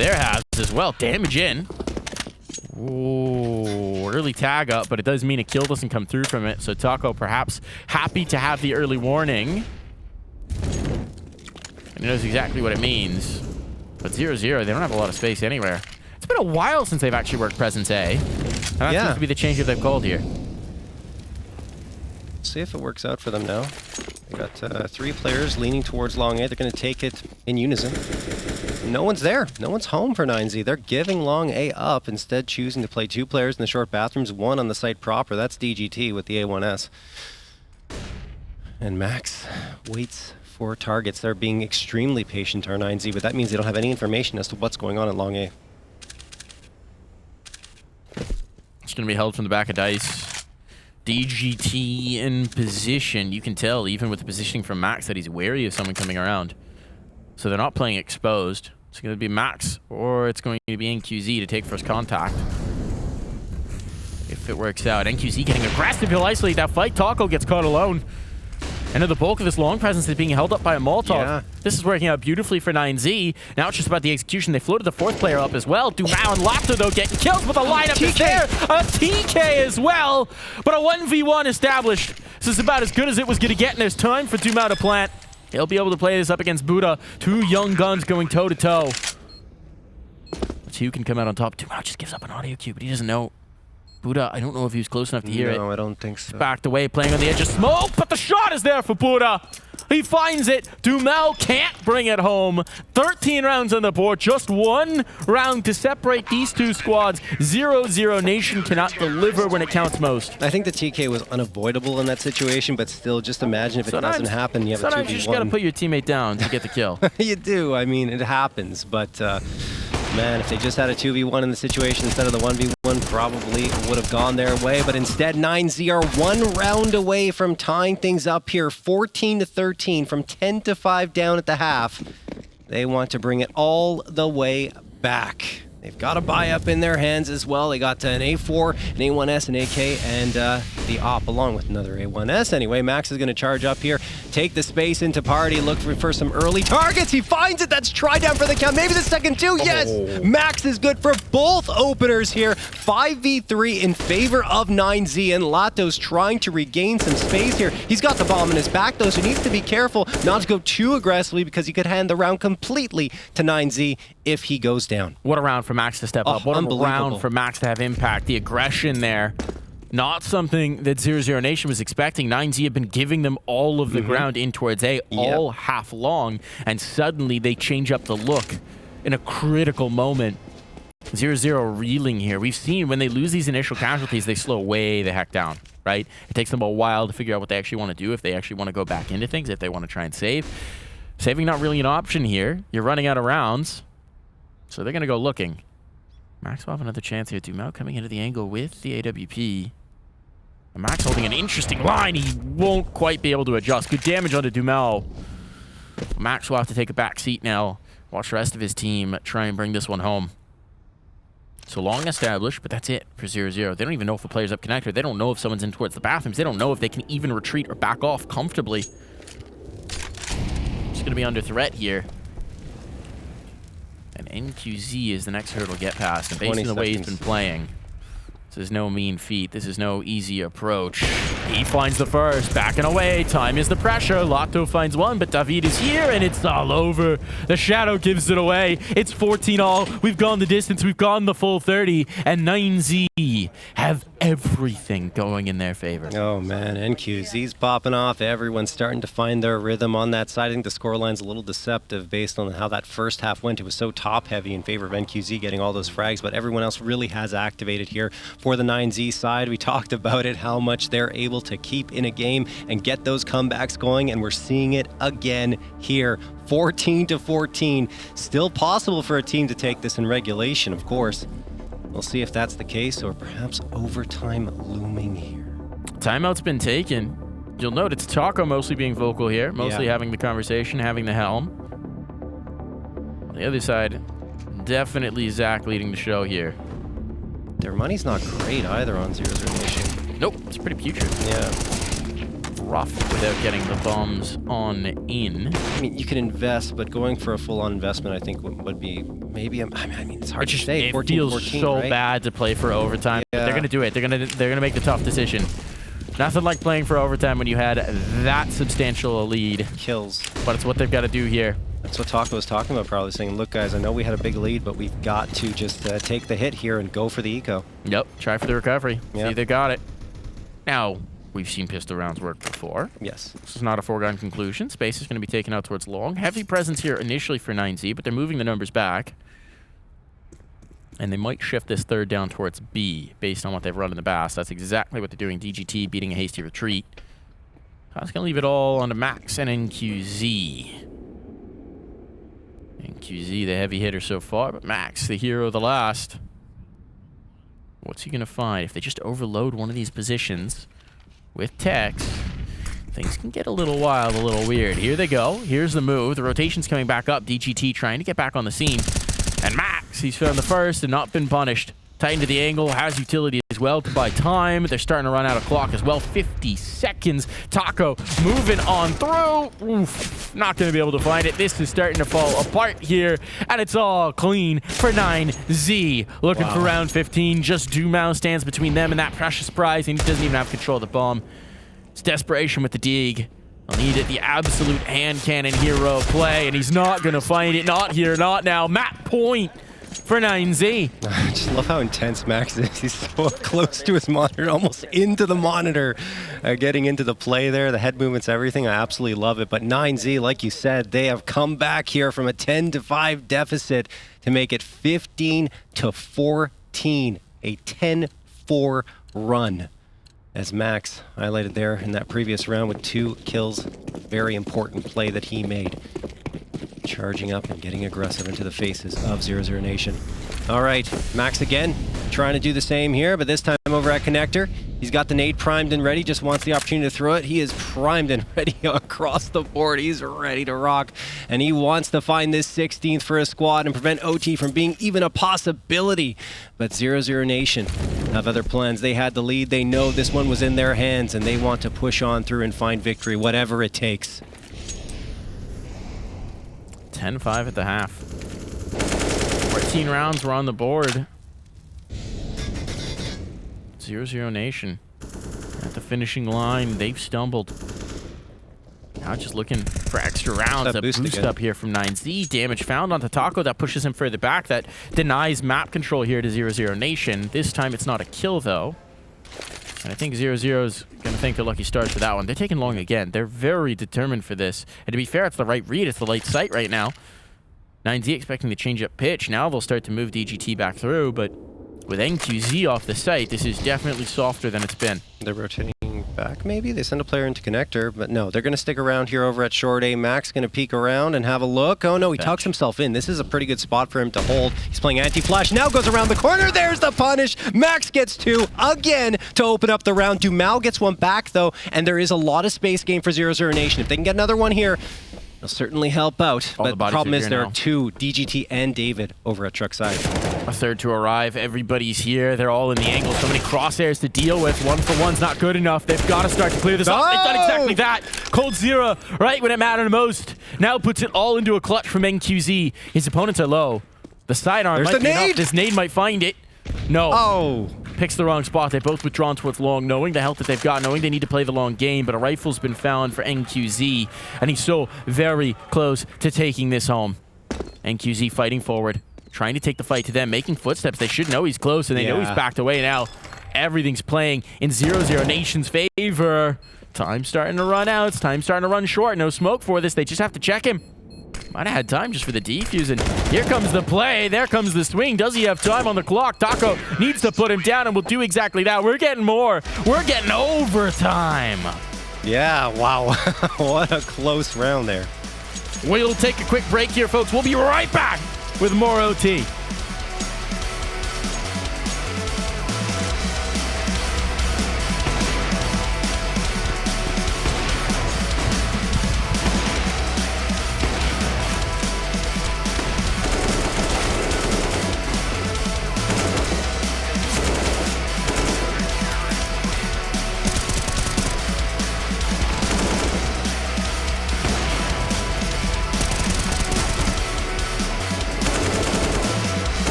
halves as well. Damage in. Ooh, early tag up, but it does mean a kill doesn't come through from it. So Taco perhaps happy to have the early warning. And he knows exactly what it means. But 0-0, they don't have a lot of space anywhere. It's been a while since they've actually worked Presence A. And that seems to be the change that they've called here. See if it works out for them now. They got 3 players leaning towards long A. They're going to take it in unison. No one's there. No one's home for 9Z. They're giving long A up, instead choosing to play 2 players in the short bathrooms, 1 on the site proper. That's DGT with the A1S. And Max waits for targets. They're being extremely patient, our 9Z, but that means they don't have any information as to what's going on at long A. It's going to be held from the back of dice. DGT in position. You can tell, even with the positioning from Max, that he's wary of someone coming around. So they're not playing exposed. It's going to be Max, or it's going to be NQZ to take first contact. If it works out. NQZ getting aggressive. He'll isolate that fight. Taco gets caught alone. And the bulk of this long presence is being held up by a Molotov. Yeah. This is working out beautifully for 9Z. Now it's just about the execution. They floated the 4th player up as well. Dumau and Latto, though, getting kills, but the lineup is there. A TK as well. But a 1v1 established. This is about as good as it was going to get, and there's time for Dumau to plant. He'll be able to play this up against Buddha. 2 young guns going toe-to-toe. Let's see who can come out on top. Dumau just gives up an audio cue, but he doesn't know. Buddha, I don't know if he was close enough to hear it. No, I don't think so. Backed away, playing on the edge of smoke, but the shot is there for Buddha. He finds it. Dumau can't bring it home. 13 rounds on the board. Just 1 round to separate these 2 squads. 00Nation cannot deliver when it counts most. I think the TK was unavoidable in that situation, but still, just imagine if it doesn't happen. You have a 2v1. Sometimes you just got to put your teammate down to get the kill. You do. I mean, it happens, but... man, if they just had a 2v1 in the situation instead of the 1v1, probably would have gone their way. But instead, 9Z are 1 round away from tying things up here. 14-13 from 10-5 down at the half. They want to bring it all the way back. They've got a buy up in their hands as well. They got an A4, an A1S, an AK, and the AWP along with another A1S. Anyway, Max is going to charge up here, take the space into party, look for some early targets. He finds it. That's try down for the count. Maybe the second too. Yes! Max is good for both openers here. 5v3 in favor of 9Z, and Latto's trying to regain some space here. He's got the bomb in his back, though, so he needs to be careful not to go too aggressively because he could hand the round completely to 9Z if he goes down. What a round for Max to step up. What a round for Max to have impact. The aggression there, not something that 00Nation was expecting. 9Z had been giving them all of the ground in towards A all half long, and suddenly they change up the look in a critical moment. 00 reeling here. We've seen when they lose these initial casualties, they slow way the heck down, right? It takes them a while to figure out what they actually want to do, if they actually want to go back into things, if they want to try and save. Saving not really an option here. You're running out of rounds, so they're going to go looking. Max will have another chance here. Dumau coming into the angle with the AWP. And Max holding an interesting line. He won't quite be able to adjust. Good damage onto Dumau. Max will have to take a back seat now. Watch the rest of his team try and bring this one home. So long established, but that's it for 00. They don't even know if the player's up connector. They don't know if someone's in towards the bathrooms. They don't know if they can even retreat or back off comfortably. Just going to be under threat here. And NQZ is the next hurdle to get past. And based on the way he's been playing, this is no mean feat. This is no easy approach. He finds the first. Backing away. Time is the pressure. Latto finds one, but David is here, and it's all over. The Shadow gives it away. It's 14-all. We've gone the distance. We've gone the full 30. And 9Z have everything going in their favor. Oh, man. NQZ's popping off. Everyone's starting to find their rhythm on that side. I think the scoreline's a little deceptive based on how that first half went. It was so top-heavy in favor of NQZ getting all those frags, but everyone else really has activated here. For the 9Z side, we talked about it, how much they're able to keep in a game and get those comebacks going, and we're seeing it again here. 14-14. Still possible for a team to take this in regulation, of course. We'll see if that's the case, or perhaps overtime looming here. Timeout's been taken. You'll note it's Taco mostly being vocal here, mostly having the conversation, having the helm. On the other side, definitely Zach leading the show here. Their money's not great either on 00Nation. Nope, it's pretty putrid. Yeah. Rough without getting the bombs on in. I mean, you can invest, but going for a full-on investment, I think, would be maybe. I mean, it's hard to say. 14-14, feels so bad to play for overtime. Yeah. They're gonna do it. They're gonna make the tough decision. Nothing like playing for overtime when you had that substantial a lead. Kills. But it's what they've got to do here. That's what Taco was talking about, probably saying, look, guys, I know we had a big lead, but we've got to just take the hit here and go for the eco. Yep, try for the recovery. Yep. See if they got it. Now, We've seen pistol rounds work before. Yes. This is not a foregone conclusion. Space is going to be taken out towards long. Heavy presence here initially for 9Z, but they're moving the numbers back. And they might shift this third down towards B based on what they've run in the Bass. That's exactly what they're doing. DGT beating a hasty retreat. I was going to leave it all on to Max and NQZ. NQZ, the heavy hitter so far, but Max, the hero of the last. What's he going to find? If they just overload one of these positions with techs, things can get a little wild, a little weird. Here they go. Here's the move. The rotation's coming back up. DGT trying to get back on the scene. And Max, he's found the first and not been punished. Tight into the angle, has utility as well to buy time. They're starting to run out of clock as well. 50 seconds. Taco moving on through. Oof, not going to be able to find it. This is starting to fall apart here. And it's all clean for 9Z. Looking for round 15. Just dumau stands between them and that precious prize. And he doesn't even have control of the bomb. It's desperation with the dig. I'll need it. The absolute hand cannon hero play. And he's not going to find it. Not here, not now. Map point for 9Z. I just love how intense Max is. He's so close to his monitor, almost into the monitor, getting into the play there. The head movements, everything. I absolutely love it. But 9Z, like you said, they have come back here from a 10-5 deficit to make it 15-14. A 10-4 run. As Max highlighted there in that previous round with 2 kills. Very important play that he made. Charging up and getting aggressive into the faces of 00Nation. All right, Max again, trying to do the same here, but this time over at Connector. He's got the nade primed and ready, just wants the opportunity to throw it. He is primed and ready across the board. He's ready to rock, and he wants to find this 16th for his squad and prevent OT from being even a possibility. But 00Nation have other plans. They had the lead. They know this one was in their hands, and they want to push on through and find victory, whatever it takes. 10-5 at the half. 14 rounds were on the board. 00Nation at the finishing line. They've stumbled. Now just looking for extra rounds. A boost up here from 9Z. Damage found onto Taco. That pushes him further back. That denies map control here to 00Nation. This time it's not a kill, though. And I think 00's going to thank their lucky stars for that one. They're taking long again. They're very determined for this. And to be fair, it's the right read. It's the light sight right now. 9Z expecting to change up pitch. Now they'll start to move DGT back through. But with NQZ off the site, this is definitely softer than it's been. They're rotating back, maybe? They send a player into Connector. But no, they're going to stick around here over at Short A. Max going to peek around and have a look. Oh, no, he tucks himself in. This is a pretty good spot for him to hold. He's playing anti-flash. Now goes around the corner. There's the punish. Max gets 2 again to open up the round. Dumau gets 1 back, though. And there is a lot of space gain for 00Nation. If they can get another one here, it'll certainly help out. But the problem is there are 2, DGT and David, over at truck side. A third to arrive. Everybody's here. They're all in the angle. So many crosshairs to deal with. 1-for-1's not good enough. They've got to start to clear this up. They've done exactly that. Cold Zero, right when it mattered most. Now puts it all into a clutch from NQZ. His opponents are low. The sidearm might be enough. This nade might find it. No. Oh. Picks the wrong spot. They're both withdrawn towards long, knowing the health that they've got, knowing they need to play the long game, but a rifle's been found for NQZ, and he's so very close to taking this home. NQZ fighting forward, trying to take the fight to them, making footsteps. They should know he's close, and they know he's backed away now. Everything's playing in 00Nation's favor. Time's starting to run out. Time's starting to run short. No smoke for this. They just have to check him. Might have had time just for the defuse, and here comes the play. There comes the swing. Does he have time on the clock? Taco needs to put him down, and will do exactly that. We're getting more. We're getting overtime. Yeah, wow. What a close round there. We'll take a quick break here, folks. We'll be right back with more OT.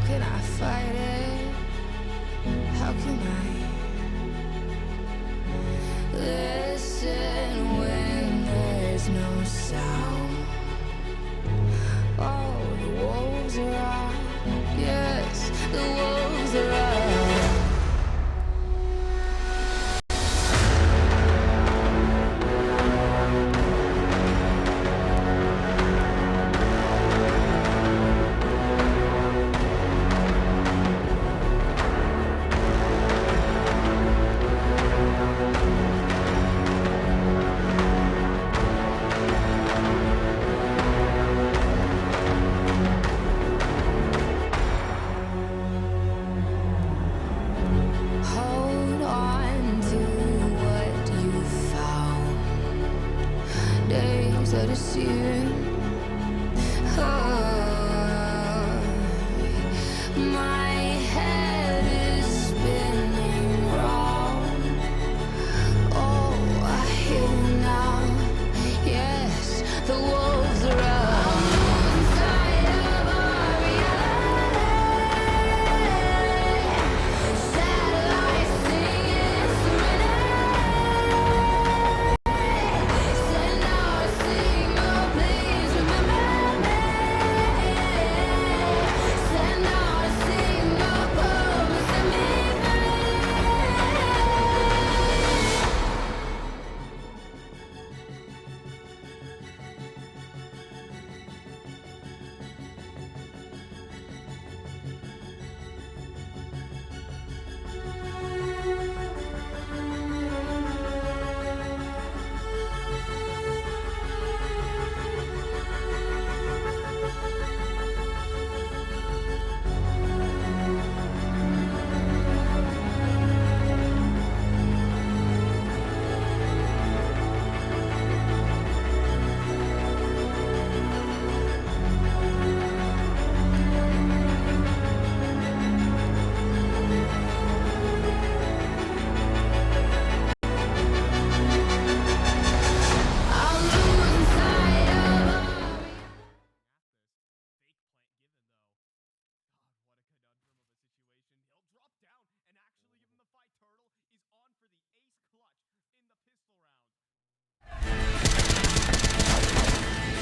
can I fight it? How can I listen when there's no sound? Oh, the wolves are out. Yes, the wolves are out. Hold on to what you found. Days are deceiving. My head is spinning round. Oh, I hear you now. Yes, the wolves are out. Inside of our reality. Satellites singing serenity. Send out a signal, please remember me. Send out a signal, promise to me. I'm losing sight of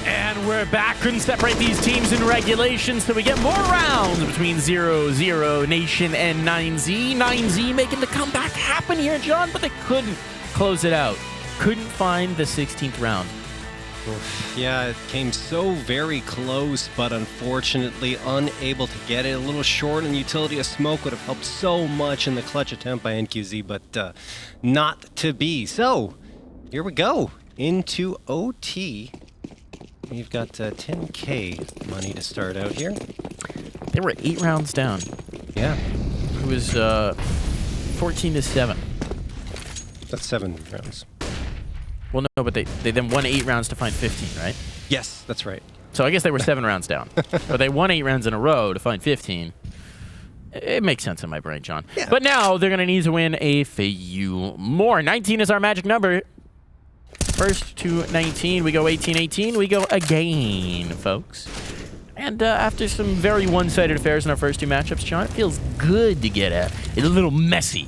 And we're back. Couldn't separate these teams in regulation, so we get more rounds between 00Nation and 9Z. 9Z making the comeback happen here, John, but they couldn't close it out. Couldn't find the 16th round. Yeah, it came so very close, but unfortunately unable to get it. A little short on utility of smoke would have helped so much in the clutch attempt by NQZ, but not to be. So, here we go. Into OT. We've got 10K money to start out here. They were 8 rounds down. Yeah, It was 14-7. that's 7 rounds. Well, no, but they then won 8 rounds to find 15, right? Yes, that's right. So I guess they were 7 rounds down. But they won 8 rounds in a row to find 15. It makes sense in my brain, John. Yeah. But now they're going to need to win a few more. 19 is our magic number. First to 19, we go 18-18. We go again, folks. And after some very one-sided affairs in our first 2 matchups, John, it feels good to get a little messy.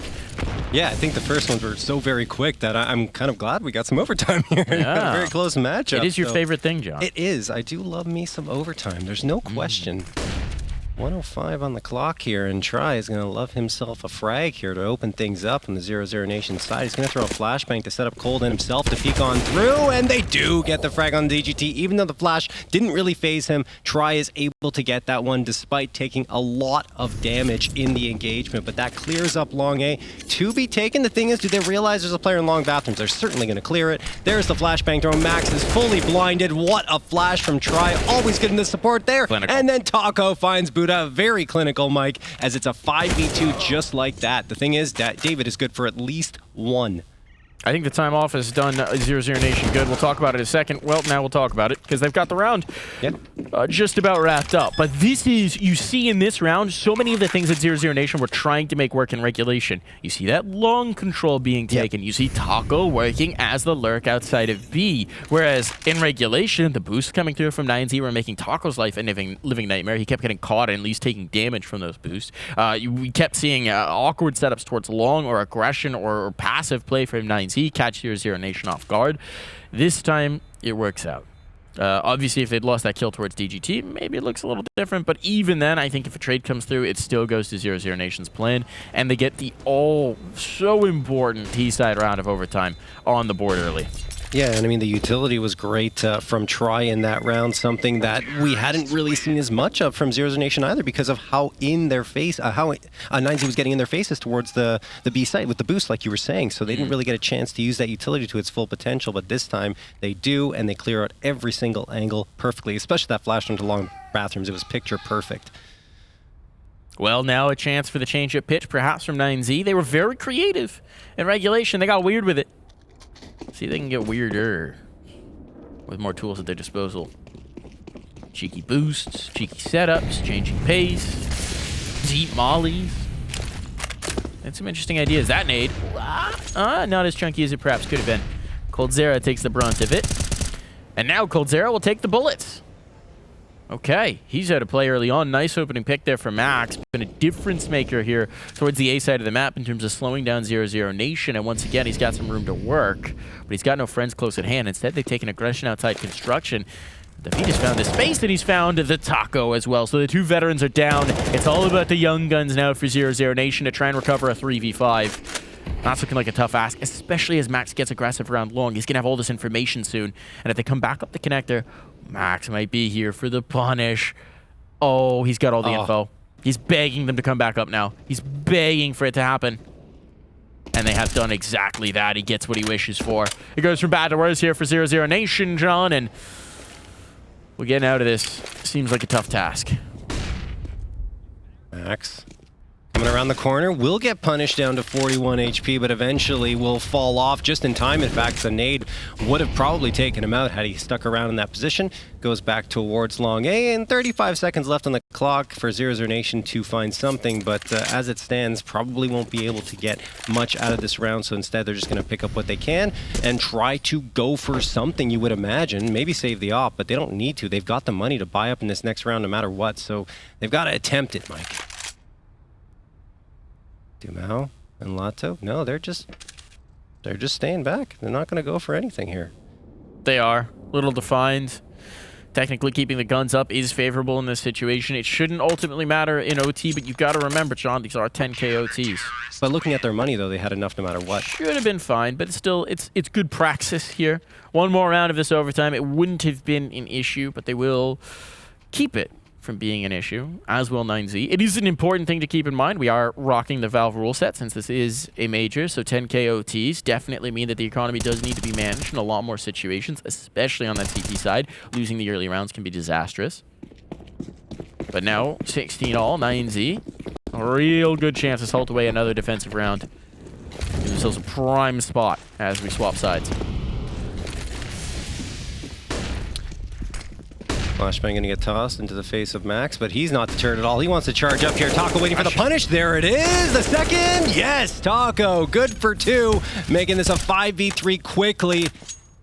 Yeah, I think the first ones were so very quick that I'm kind of glad we got some overtime here. Yeah. A very close matchup. It is your so- favorite thing, John. It is. I do love me some overtime. There's no question. 105 on the clock here, and Try is going to love himself a frag here to open things up on the 00Nation side. He's going to throw a flashbang to set up Cold in himself to peek on through, and they do get the frag on DGT, even though the flash didn't really phase him. Try is able to get that one despite taking a lot of damage in the engagement, but that clears up long A. To be taken, the thing is, do they realize there's a player in long bathrooms? They're certainly going to clear it. There's the flashbang throw. Max is fully blinded. What a flash from Try. Always getting the support there. Clinical. And then Taco finds Buddha. Very clinical, Mike, as it's a 5v2 just like that. The thing is that David is good for at least 1. I think the time off has done 00Nation good. We'll talk about it in a second. Well, now we'll talk about it because they've got the round just about wrapped up. But this is, you see in this round, so many of the things that 00Nation were trying to make work in regulation. You see that long control being taken. You see Taco working as the lurk outside of B. Whereas in regulation, the boosts coming through from 9Z were making Taco's life a living nightmare. He kept getting caught and at least taking damage from those boosts. We kept seeing awkward setups towards long or aggression or passive play from 9Z. Catch 00Nation off guard. This time, it works out. Obviously, if they'd lost that kill towards DGT, maybe it looks a little different. But even then, I think if a trade comes through, it still goes to 00Nation's plan. And they get the so important T-side round of overtime on the board early. Yeah, and I mean, the utility was great from Try in that round, something that we hadn't really seen as much of from 00Nation either because of how in their face, how 9Z was getting in their faces towards the B site with the boost, like you were saying. So they didn't really get a chance to use that utility to its full potential, but this time they do, and they clear out every single angle perfectly, especially that flash into long bathrooms. It was picture perfect. Well, now a chance for the change-up pitch, perhaps from 9Z. They were very creative in regulation. They got weird with it. See if they can get weirder with more tools at their disposal. Cheeky boosts, cheeky setups, changing pace, deep mollies. And some interesting ideas. That nade, not as chunky as it perhaps could have been. coldzera takes the brunt of it. And now coldzera will take the bullets. Okay, he's had a play early on. Nice opening pick there for Max. Been a difference maker here towards the A side of the map in terms of slowing down 00Nation. And once again, he's got some room to work, but he's got no friends close at hand. Instead, they've taken aggression outside construction. David has found the space, and he's found the Taco as well. So the two veterans are down. It's all about the young guns now for 00Nation to try and recover a 3v5. That's looking like a tough ask, especially as Max gets aggressive around long. He's going to have all this information soon. And if they come back up the connector, Max might be here for the punish. Oh, he's got all the info. He's begging them to come back up now. He's begging for it to happen. And they have done exactly that. He gets what he wishes for. It goes from bad to worse here for 00Nation, John. And we're getting out of this. Seems like a tough task. Max coming around the corner, will get punished down to 41 HP, but eventually will fall off just in time. In fact, the nade would have probably taken him out had he stuck around in that position. Goes back towards long A, and 35 seconds left on the clock for 00Nation to find something, but as it stands, probably won't be able to get much out of this round, so instead they're just going to pick up what they can and try to go for something, you would imagine. Maybe save the op, but they don't need to. They've got the money to buy up in this next round no matter what, so they've got to attempt it, Mike. Dumau and Latto, no, they're just staying back. They're not going to go for anything here. They are. Little defined. Technically, keeping the guns up is favorable in this situation. It shouldn't ultimately matter in OT, but you've got to remember, John, these are 10K OTs. But looking at their money, though, they had enough no matter what. Should have been fine, but still, it's good praxis here. One more round of this overtime. It wouldn't have been an issue, but they will keep it from being an issue, as will 9Z. It is an important thing to keep in mind. We are rocking the Valve rule set since this is a major, so 10K OTs definitely mean that the economy does need to be managed in a lot more situations, especially on that CT side. Losing the early rounds can be disastrous. But now, 16 all, 9Z. A real good chance to salt away another defensive round. Gives themselves a prime spot as we swap sides. Flashbang going to get tossed into the face of Max, but he's not deterred at all. He wants to charge up here. Taco waiting for the punish. There it is. The second. Yes, Taco. Good for two. Making this a 5v3 quickly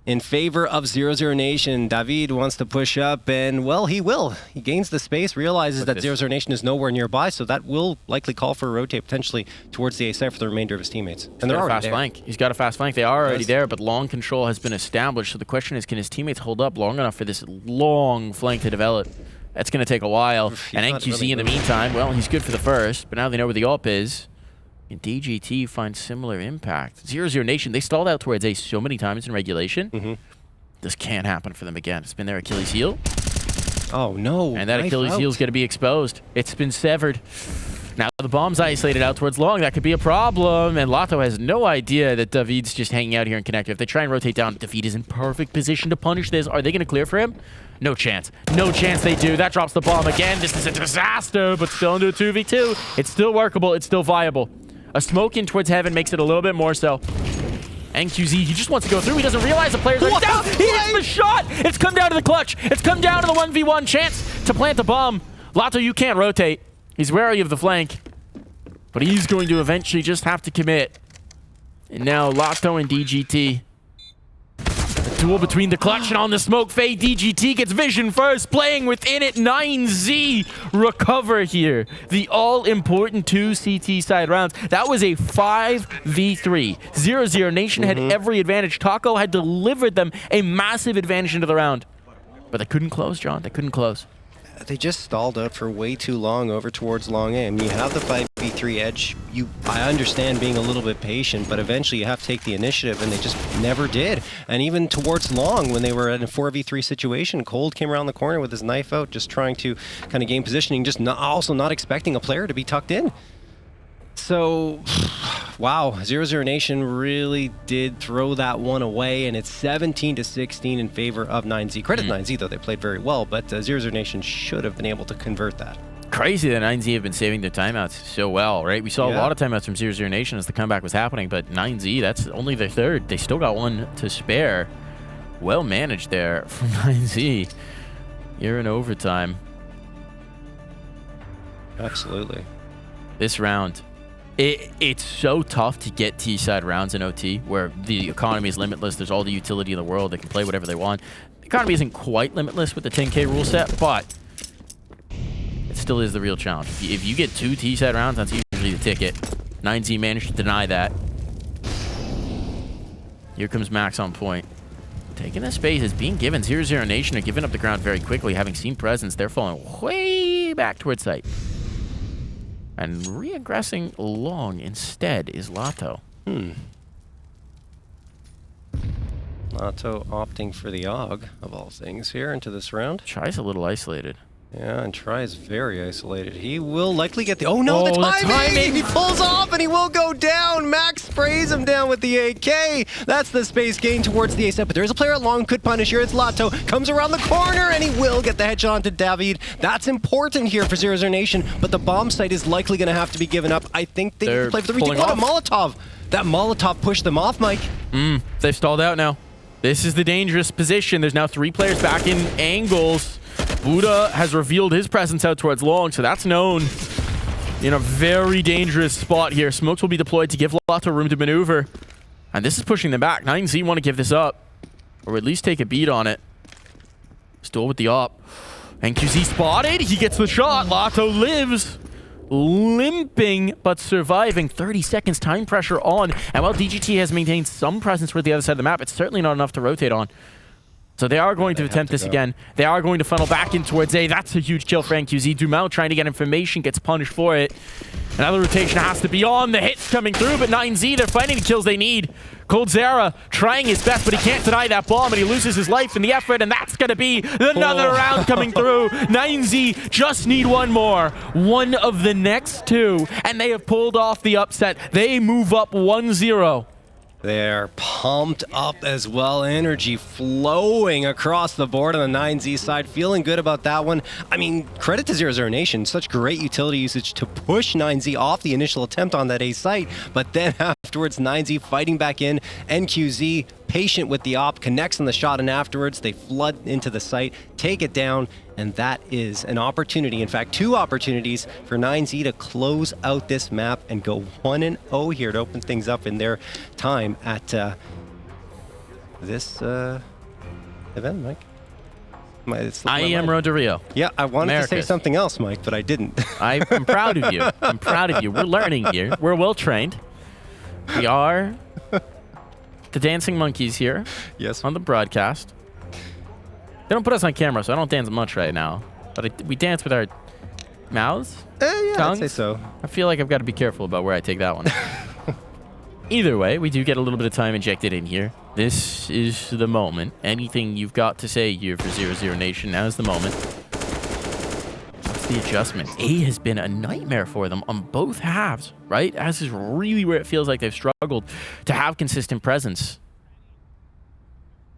in favor of 00Nation. David wants to push up, and, well, he will. He gains the space, realizes that 00Nation is nowhere nearby, so that will likely call for a rotate potentially towards the A side for the remainder of his teammates. And they're already there. He's got a fast flank. They are already there, but long control has been established. So the question is, can his teammates hold up long enough for this long flank to develop? That's going to take a while. And NQZ really in the meantime, well, he's good for the first, but now they know where the AWP is. And DGT finds similar impact. 00Nation, they stalled out towards A so many times in regulation. This can't happen for them again. It's been their Achilles heel. Oh, no. And that Achilles heel is going to be exposed. It's been severed. Now the bomb's isolated out towards long. That could be a problem. And Latto has no idea that David's just hanging out here in connector. If they try and rotate down, David is in perfect position to punish this. Are they going to clear for him? No chance. No chance they do. That drops the bomb again. This is a disaster, but still into a 2v2. It's still workable. It's still viable. A smoke in towards heaven makes it a little bit more so. NQZ, he just wants to go through. He doesn't realize the players are down. He hits the shot. It's come down to the clutch. It's come down to the 1v1 chance to plant the bomb. Latto, you can't rotate. He's wary of the flank. But he's going to eventually just have to commit. And now Latto and DGT. A duel between the clutch and on the smoke fade. DGT gets vision first, playing within it. 9Z recover here. The all-important 2 CT side rounds. That was a 5v3. 00Nation had every advantage. Taco had delivered them a massive advantage into the round. But they couldn't close, John. They couldn't close. They just stalled out for way too long over towards long A. I mean, you have the 5v3 edge. I understand being a little bit patient, but eventually you have to take the initiative, and they just never did. And even towards long, when they were in a 4v3 situation, Cold came around the corner with his knife out, just trying to kind of gain positioning, just also not expecting a player to be tucked in. So, wow, 00Nation really did throw that one away, and it's 17-16 in favor of 9Z. Credit 9Z, though, they played very well, but 00Nation should have been able to convert that. Crazy that 9Z have been saving their timeouts so well, right? We saw a lot of timeouts from 00Nation as the comeback was happening, but 9Z, that's only their third. They still got one to spare. Well managed there from 9Z. You're in overtime. Absolutely. This round, it's so tough to get T-side rounds in OT, where the economy is limitless. There's all the utility in the world. They can play whatever they want. The economy isn't quite limitless with the 10K rule set, but it still is the real challenge. If you get 2 T-side rounds, that's usually the ticket. 9Z managed to deny that. Here comes Max on point. Taking the space is being given. 00Nation are giving up the ground very quickly. Having seen presence, they're falling way back towards site. And re-aggressing long instead is Latto. Latto opting for the AUG, of all things, here into this round. Tries a little isolated. Yeah, and Try is very isolated. He will likely get the... Oh, no, the the timing! timing! He pulls off, and he will go down. Max sprays him down with the AK. That's the space gain towards the A-set, but there's a player at long, could punish here. It's Latto. Comes around the corner, and he will get the headshot onto David. That's important here for 00Nation, but the bomb site is likely going to have to be given up. I think they need to play for the retake. Oh, the Molotov! That Molotov pushed them off, Mike. They've stalled out now. This is the dangerous position. There's now 3 players back in angles. Buddha has revealed his presence out towards long, so that's known. In a very dangerous spot here. Smokes will be deployed to give Latto room to maneuver. And this is pushing them back. 9Z want to give this up, or at least take a beat on it. Still with the op. NQZ spotted. He gets the shot. Latto lives. Limping, but surviving. 30 seconds time pressure on. And while DGT has maintained some presence toward the other side of the map, it's certainly not enough to rotate on. So they are going to attempt this again. They are going to funnel back in towards A. That's a huge kill for NQZ. Dumau trying to get information, gets punished for it. Another rotation has to be on. The hits coming through, but 9Z, they're finding the kills they need. Coldzera trying his best, but he can't deny that bomb, and he loses his life in the effort, and that's going to be another round coming through. 9Z just need one more. One of the next 2, and they have pulled off the upset. They move up 1-0. They're pumped up as well. Energy flowing across the board on the 9Z side. Feeling good about that one. I mean, credit to 00Nation. Such great utility usage to push 9Z off the initial attempt on that A site. But then afterwards, 9Z fighting back in. NQZ patient with the op, connects on the shot, and afterwards they flood into the site, take it down, and that is an opportunity, in fact 2 opportunities for 9Z to close out this map and go 1-0 here to open things up in their time at this event, Mike. IEM Road to Rio. Yeah, I wanted Americas. to say something else, Mike, but I didn't. I'm proud of you. I'm proud of you. We're learning here. We're well trained. We are the dancing monkeys here. Yes. On the broadcast. They don't put us on camera, so I don't dance much right now. But we dance with our mouths. Yeah, tongues. I'd say so. I feel like I've got to be careful about where I take that one. Either way, we do get a little bit of time injected in here. This is the moment. Anything you've got to say here for 00Nation, now is the moment. What's the adjustment? A has been a nightmare for them on both halves, right? As is really where it feels like they've struggled to have consistent presence.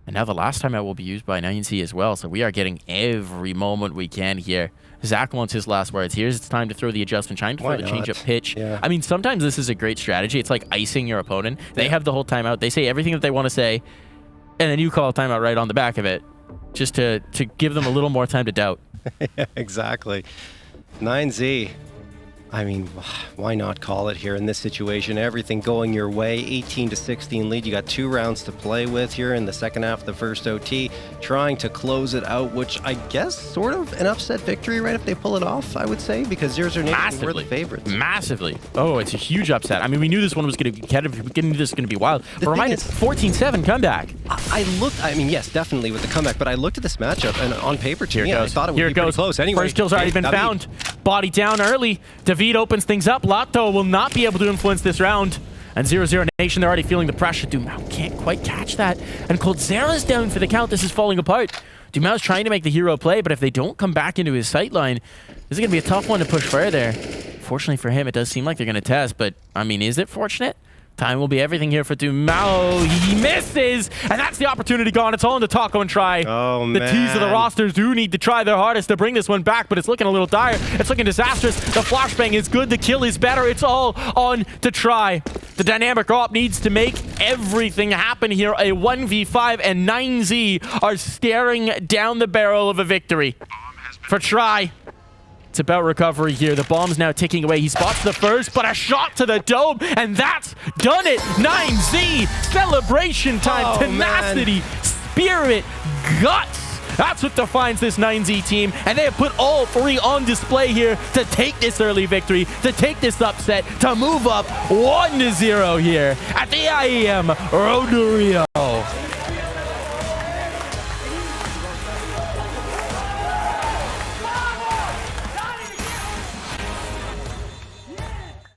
And now the last timeout will be used by 9Z as well, so we are getting every moment we can here. Zach wants his last words. Here's it's time to throw the adjustment, trying to throw the change-up pitch. Yeah. I mean, sometimes this is a great strategy. It's like icing your opponent. They have the whole timeout. They say everything that they want to say, and then you call a timeout right on the back of it, just to give them a little more time to doubt. Yeah, exactly. 9Z. I mean, why not call it here in this situation? Everything going your way, 18-16 lead. You got 2 rounds to play with here in the second half of the first OT, trying to close it out, which I guess sort of an upset victory, right? If they pull it off, I would say, because 00Nation were the favorites. Massively. Oh, it's a huge upset. I mean, we knew this one was going to be competitive. We knew this was going to be wild. But remind us, 14-7 comeback. I mean, yes, definitely with the comeback, but I looked at this matchup, and on paper, to me, I thought it would be pretty close. Anyway, first kill's already been found. Body down early. David opens things up. Latto will not be able to influence this round. And 00Nation, they're already feeling the pressure. Dumau can't quite catch that. And Coldzera's down for the count. This is falling apart. Dumau's trying to make the hero play, but if they don't come back into his sight line, this is going to be a tough one to push further. Fortunately for him, it does seem like they're going to test, but I mean, is it fortunate? Time will be everything here for Dumau. He misses, and that's the opportunity gone. It's all in the taco and try. Oh, the T's of the rosters do need to try their hardest to bring this one back, but it's looking a little dire. It's looking disastrous. The flashbang is good. The kill is better. It's all on to try. The dynamic op needs to make everything happen here. A 1v5, and 9Z are staring down the barrel of a victory for try. It's about recovery here. The bomb's now ticking away. He spots the first, but a shot to the dome, and that's done it. 9Z, celebration time, tenacity, spirit, guts. That's what defines this 9Z team, and they have put all 3 on display here to take this early victory, to take this upset, to move up 1-0 here at the IEM Road to Rio.